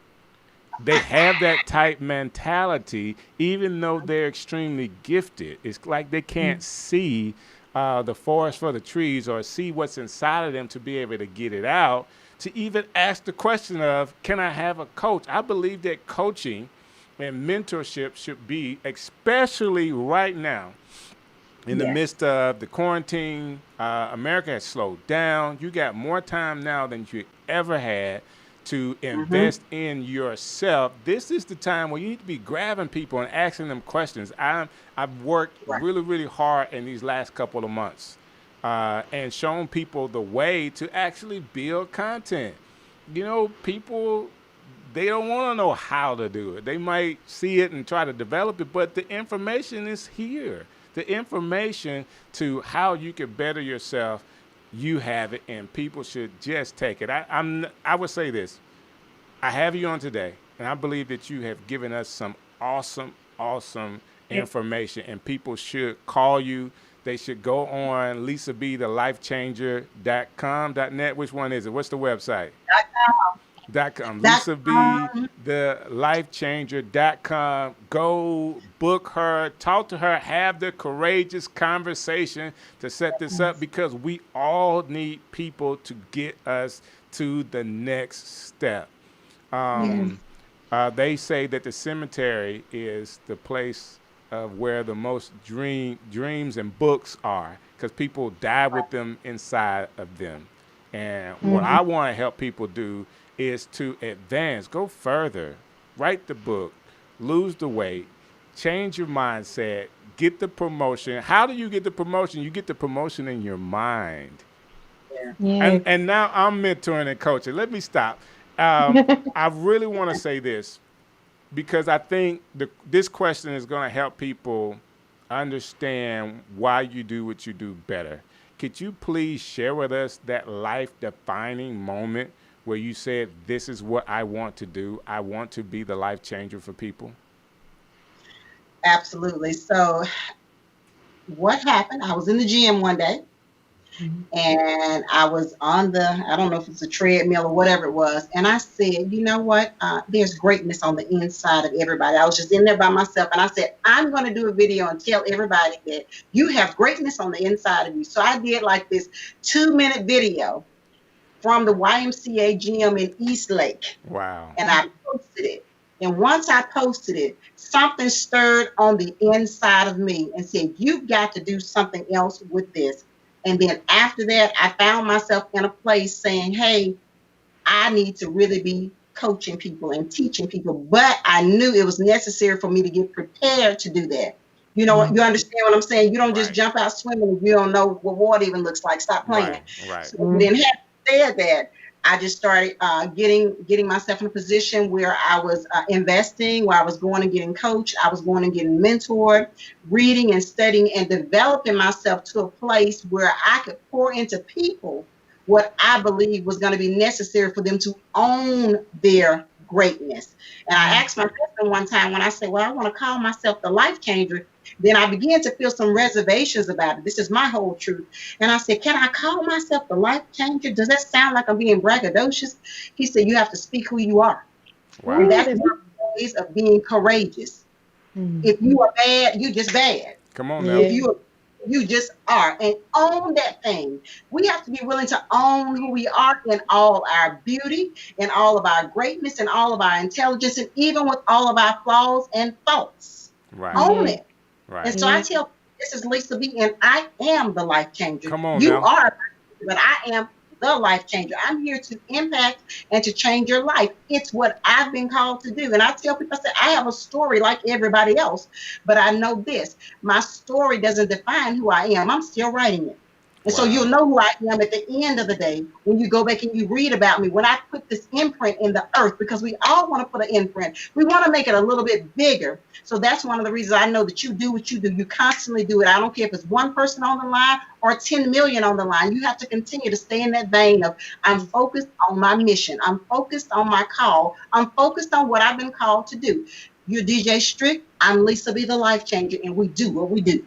They have that type mentality, even though they're extremely gifted. It's like they can't see the forest for the trees or see what's inside of them to be able to get it out, to even ask the question of, can I have a coach? I believe that coaching and mentorship should be, especially right now, in the midst of the quarantine. America has slowed down. You got more time now than you ever had to invest in yourself. This is the time where you need to be grabbing people and asking them questions. I've worked really, really hard in these last couple of months and shown people the way to actually build content. You know, people, they don't want to know how to do it. They might see it and try to develop it, but the information is here. The information to how you can better yourself, you have it, and people should just take it. I would say this. I have you on today, and I believe that you have given us some awesome information, and people should call you. They should go on LisaB.TheLifeChanger.com.net. Which one is it? What's the website? .com. LisaB.TheLifeChanger.com. Go book her, talk to her, have the courageous conversation to set this up, because we all need people to get us to the next step. They say that the cemetery is the place of where the most dreams and books are, because people die with them inside of them. And what I want to help people do is to advance, go further, write the book, lose the weight, change your mindset, get the promotion. How do you get the promotion? You get the promotion in your mind. And now I'm mentoring and coaching. Let me stop. I really want to say this, because I think this question is going to help people understand why you do what you do better. Could you please share with us that life-defining moment where you said, this is what I want to do. I want to be the life changer for people? Absolutely. So what happened, I was in the gym one day, and I was on I don't know if it's a treadmill or whatever it was. And I said, you know what? There's greatness on the inside of everybody. I was just in there by myself. And I said, I'm going to do a video and tell everybody that you have greatness on the inside of you. So I did like this 2-minute video from the YMCA gym in Eastlake. Wow. And I posted it. And once I posted it, something stirred on the inside of me and said, you've got to do something else with this. And then after that, I found myself in a place saying, hey, I need to really be coaching people and teaching people. But I knew it was necessary for me to get prepared to do that. You know, you understand what I'm saying? You don't just jump out swimming if you don't know what water even looks like. Stop playing. So then having said that, I just started getting myself in a position where I was investing, where I was going and getting coached, I was going and getting mentored, reading and studying and developing myself to a place where I could pour into people what I believe was going to be necessary for them to own their greatness. And I asked my husband one time, when I said, well, I want to call myself the life changer, then I began to feel some reservations about it. This is my whole truth. And I said, can I call myself the life changer? Does that sound like I'm being braggadocious? He said, you have to speak who you are. Wow. And that's one of the ways of being courageous. If you are bad, you just bad. Come on now. If you just are, and own that thing. We have to be willing to own who we are in all our beauty, in all of our greatness, and all of our intelligence, and even with all of our flaws and faults. Own it. And so I tell, this is Lisa B, and I am the life changer. Come on you now. are, but I am the life changer. I'm here to impact and to change your life. It's what I've been called to do. And I tell people, I say, I have a story like everybody else, but I know this. My story doesn't define who I am. I'm still writing it. And so you'll know who I am at the end of the day when you go back and you read about me, when I put this imprint in the earth, because we all want to put an imprint. We want to make it a little bit bigger. So that's one of the reasons I know that you do what you do. You constantly do it. I don't care if it's one person on the line or 10 million on the line. You have to continue to stay in that vein of, I'm focused on my mission. I'm focused on my call. I'm focused on what I've been called to do. You're DJ Strick. I'm Lisa B, the life changer, and we do what we do.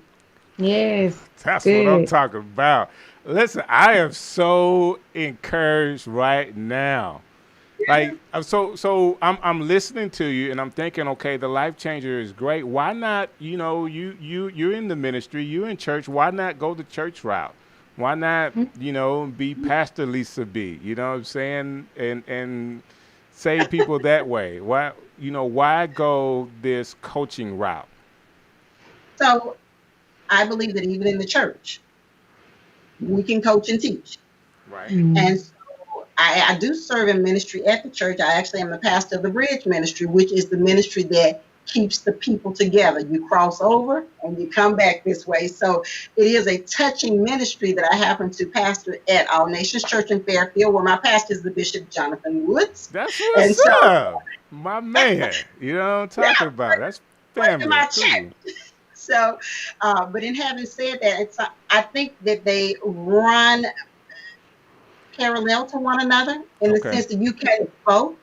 Yes. That's what I'm talking about. Listen, I am so encouraged right now. Like I'm listening to you and I'm thinking, okay, the Life Changer is great. Why not, you're in the ministry, you're in church, why not go the church route? Why not, be Pastor Lisa B, you know what I'm saying? And save people that way. Why go this coaching route? So I believe that even in the church, we can coach and teach. Right. And so I do serve in ministry at the church. I actually am the pastor of the Bridge Ministry, which is the ministry that keeps the people together. You cross over and you come back this way. So it is a touching ministry that I happen to pastor at All Nations Church in Fairfield, where my pastor is the Bishop Jonathan Woods. That's what's up. My man. You know what I'm talking about. That's family. Cool. So, but in having said that, I think that they run parallel to one another in the sense that you can both.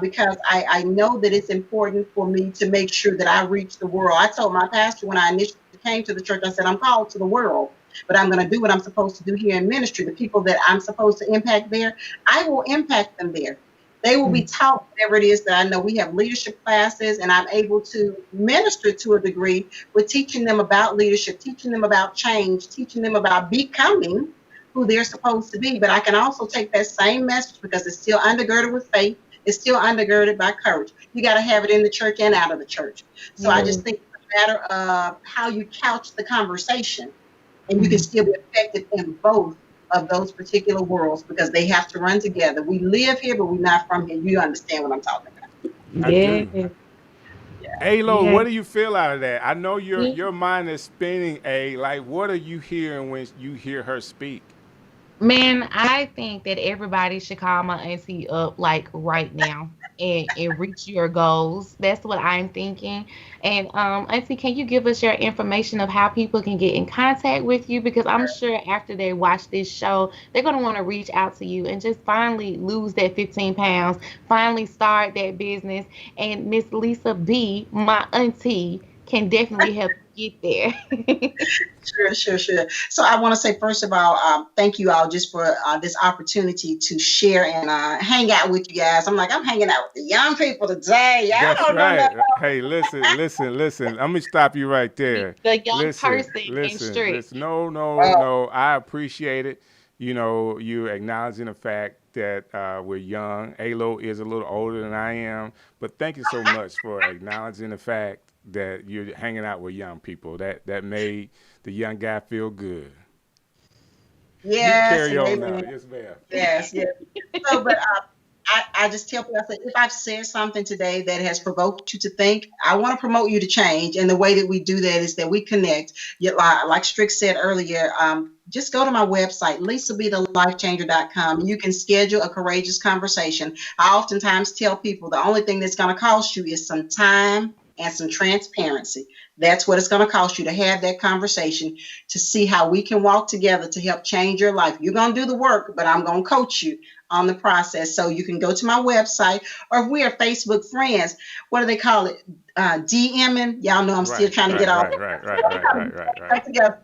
Because I know that it's important for me to make sure that I reach the world. I told my pastor when I initially came to the church, I said, I'm called to the world, but I'm going to do what I'm supposed to do here in ministry. The people that I'm supposed to impact there, I will impact them there. They will be taught whatever it is that I know. We have leadership classes, and I'm able to minister to a degree with teaching them about leadership, teaching them about change, teaching them about becoming who they're supposed to be. But I can also take that same message, because it's still undergirded with faith. It's still undergirded by courage. You got to have it in the church and out of the church. So I just think it's a matter of how you couch the conversation, and you can still be effective in both of those particular worlds, because they have to run together. We live here, but we're not from here. You understand what I'm talking about? Yeah. Alo, what do you feel out of that? I know your mind is spinning. Like, what are you hearing when you hear her speak? Man, I think that everybody should call my auntie up like right now and reach your goals. That's what I'm thinking. And auntie, can you give us your information of how people can get in contact with you? Because I'm sure after they watch this show, they're going to want to reach out to you and just finally lose that 15 pounds, finally start that business. And Miss Lisa B, my auntie, can definitely help get there. Sure. So I want to say, first of all, thank you all just for this opportunity to share and hang out with you guys. I'm hanging out with the young people today. Y'all That's don't right. know Hey, listen. Let me stop you right there. The young person in Strick. No. I appreciate it. You acknowledging the fact that we're young. Alo is a little older than I am, but thank you so much for acknowledging the fact that you're hanging out with young people. That made the young guy feel good. Yes. Carry on now. Yes, ma'am. Yes. So, but I just tell people, I said, if I've said something today that has provoked you to think, I want to promote you to change. And the way that we do that is that we connect. Like Strick said earlier, just go to my website, lisabethelifechanger.com. You can schedule a courageous conversation. I oftentimes tell people the only thing that's going to cost you is some time and some transparency. That's what it's going to cost you to have that conversation, to see how we can walk together to help change your life. You're going to do the work, but I'm going to coach you on the process. So you can go to my website, or if we are Facebook friends, what do they call it? DMing. Y'all know I'm still trying to get off. Right. Together.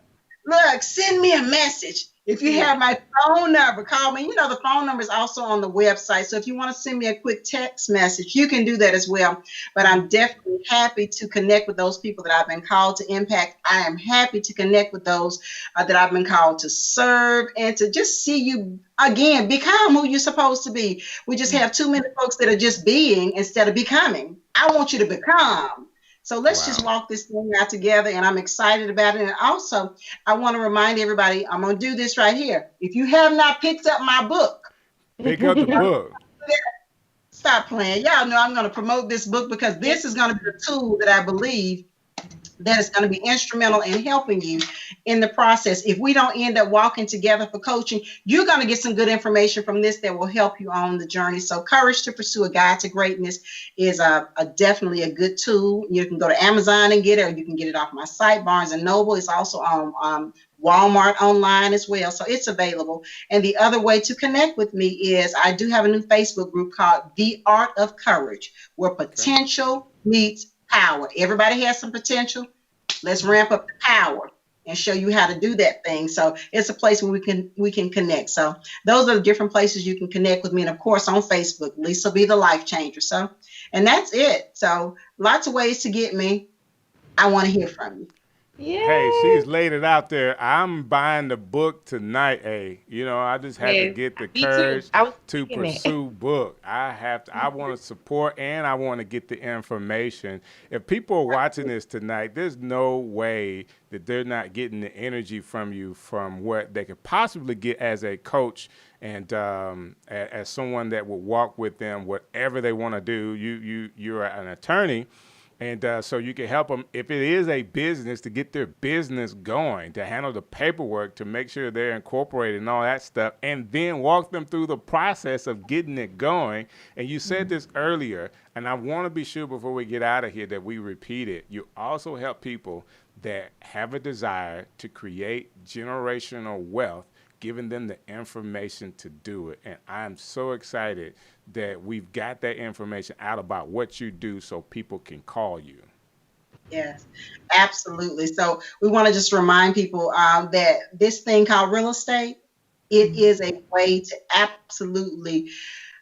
Look, send me a message. If you have my phone number, call me. The phone number is also on the website. So if you want to send me a quick text message, you can do that as well. But I'm definitely happy to connect with those people that I've been called to impact. I am happy to connect with those that I've been called to serve, and to just see you, again, become who you're supposed to be. We just have too many folks that are just being instead of becoming. I want you to become. So let's just walk this thing out together, and I'm excited about it. And also, I want to remind everybody, I'm going to do this right here. If you have not picked up my book, pick up the book. Stop playing. Y'all know I'm going to promote this book, because this is going to be a tool that I believe that is going to be instrumental in helping you in the process. If we don't end up walking together for coaching, you're going to get some good information from this that will help you on the journey. So Courage to Pursue a Guide to Greatness is definitely a good tool. You can go to Amazon and get it, or you can get it off my site, Barnes & Noble. It's also on Walmart online as well. So it's available. And the other way to connect with me is I do have a new Facebook group called The Art of Courage, where potential meets power. Everybody has some potential. Let's ramp up the power and show you how to do that thing. So it's a place where we can connect. So those are the different places you can connect with me. And of course on Facebook, Lisa be the LifeChanger. So, and that's it. So lots of ways to get me. I want to hear from you. Yeah. Hey, she's laid it out there. I'm buying the book tonight. Hey, you know, I just had to Yes, get the me too. courage I was to thinking that. pursue book. I want to support and I want to get the information. If people are watching this tonight, there's no way that they're not getting the energy from you from what they could possibly get as a coach and as someone that will walk with them whatever they want to do. You're an attorney. And so you can help them, if it is a business, to get their business going, to handle the paperwork, to make sure they're incorporated and all that stuff, and then walk them through the process of getting it going. And you said this earlier, and I want to be sure before we get out of here that we repeat it. You also help people that have a desire to create generational wealth, giving them the information to do it. And I'm so excited that we've got that information out about what you do so people can call you. Yes, absolutely. So we want to just remind people that this thing called real estate, it is a way to absolutely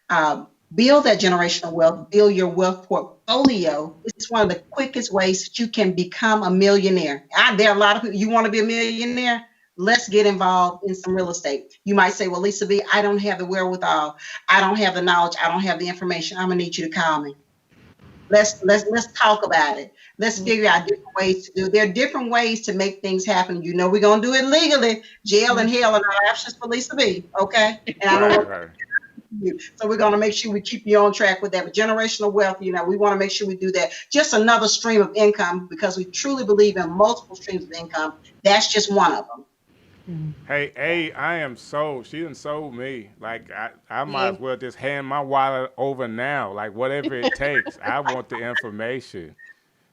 build that generational wealth, build your wealth portfolio. It's one of the quickest ways that you can become a millionaire. There are a lot of people, you want to be a millionaire? Let's get involved in some real estate. You might say, well, Lisa B, I don't have the wherewithal. I don't have the knowledge. I don't have the information. I'm gonna need you to call me. Let's talk about it. Let's figure out different ways to do. There are different ways to make things happen. You know, we're gonna do it legally. Jail and hell are not options for Lisa B. Okay, and I don't want you. So we're gonna make sure we keep you on track with that. But generational wealth, you know, we want to make sure we do that. Just another stream of income because we truly believe in multiple streams of income. That's just one of them. Hey, I am sold. She done sold me. Like, I might as well just hand my wallet over now. Like, whatever it takes. I want the information.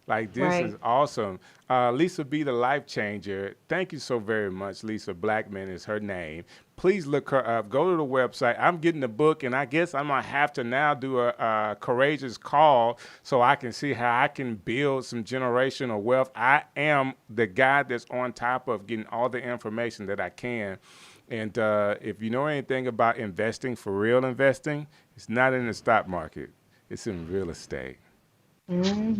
Like, this is awesome. Lisa B, the LifeChanger. Thank you so very much. Lisa Blackmon is her name. Please look her up. Go to the website. I'm getting the book, and I guess I'm going to have to now do a courageous call so I can see how I can build some generational wealth. I am the guy that's on top of getting all the information that I can. And if you know anything about investing, for real investing, it's not in the stock market. It's in real estate.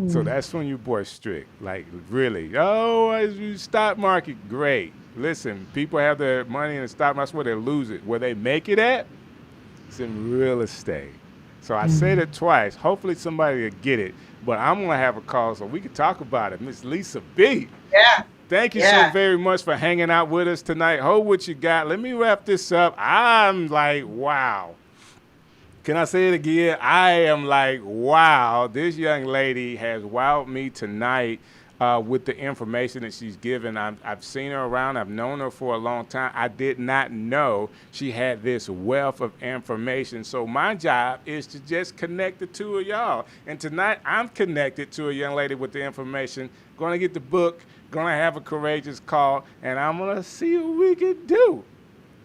So that's from your boy Strick. Like, really. Oh, stock market, great. Listen, people have their money in the stock market. That's where they lose it. Where they make it at, it's in real estate. So I said it twice. Hopefully somebody will get it. But I'm going to have a call so we can talk about it. Miss Lisa B. Yeah. Thank you so very much for hanging out with us tonight. Hold what you got. Let me wrap this up. I'm like, wow. Can I say it again? I am like, wow, this young lady has wowed me tonight with the information that she's given. I've seen her around. I've known her for a long time. I did not know she had this wealth of information. So my job is to just connect the two of y'all. And tonight I'm connected to a young lady with the information. Going to get the book, going to have a courageous call, and I'm going to see what we can do.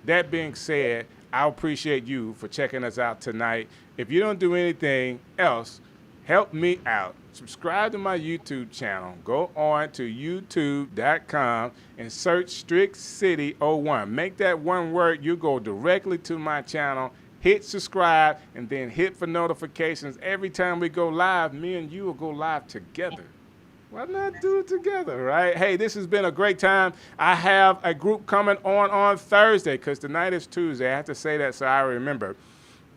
That being said, I appreciate you for checking us out tonight. If you don't do anything else, help me out. Subscribe to my YouTube channel. Go on to youtube.com and search Strick City 01. Make that one word. You go directly to my channel. Hit subscribe and then hit for notifications. Every time we go live, me and you will go live together. Why not do it together, right? Hey, this has been a great time. I have a group coming on Thursday because tonight is Tuesday. I have to say that so I remember.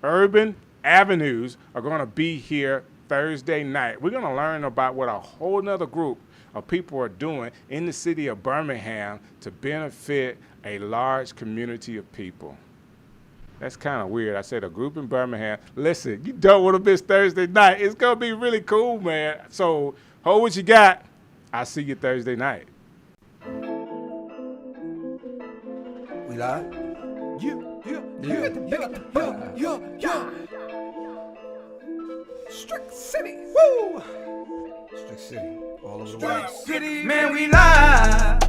Urban Avenues are going to be here Thursday night. We're going to learn about what a whole nother group of people are doing in the city of Birmingham to benefit a large community of people. That's kind of weird. I said a group in Birmingham. Listen, you don't want to miss Thursday night. It's going to be really cool, man. So hold what you got. I'll see you Thursday night. We live? Strick City. Woo! Strick City. All over the Strick world. City, man, we live.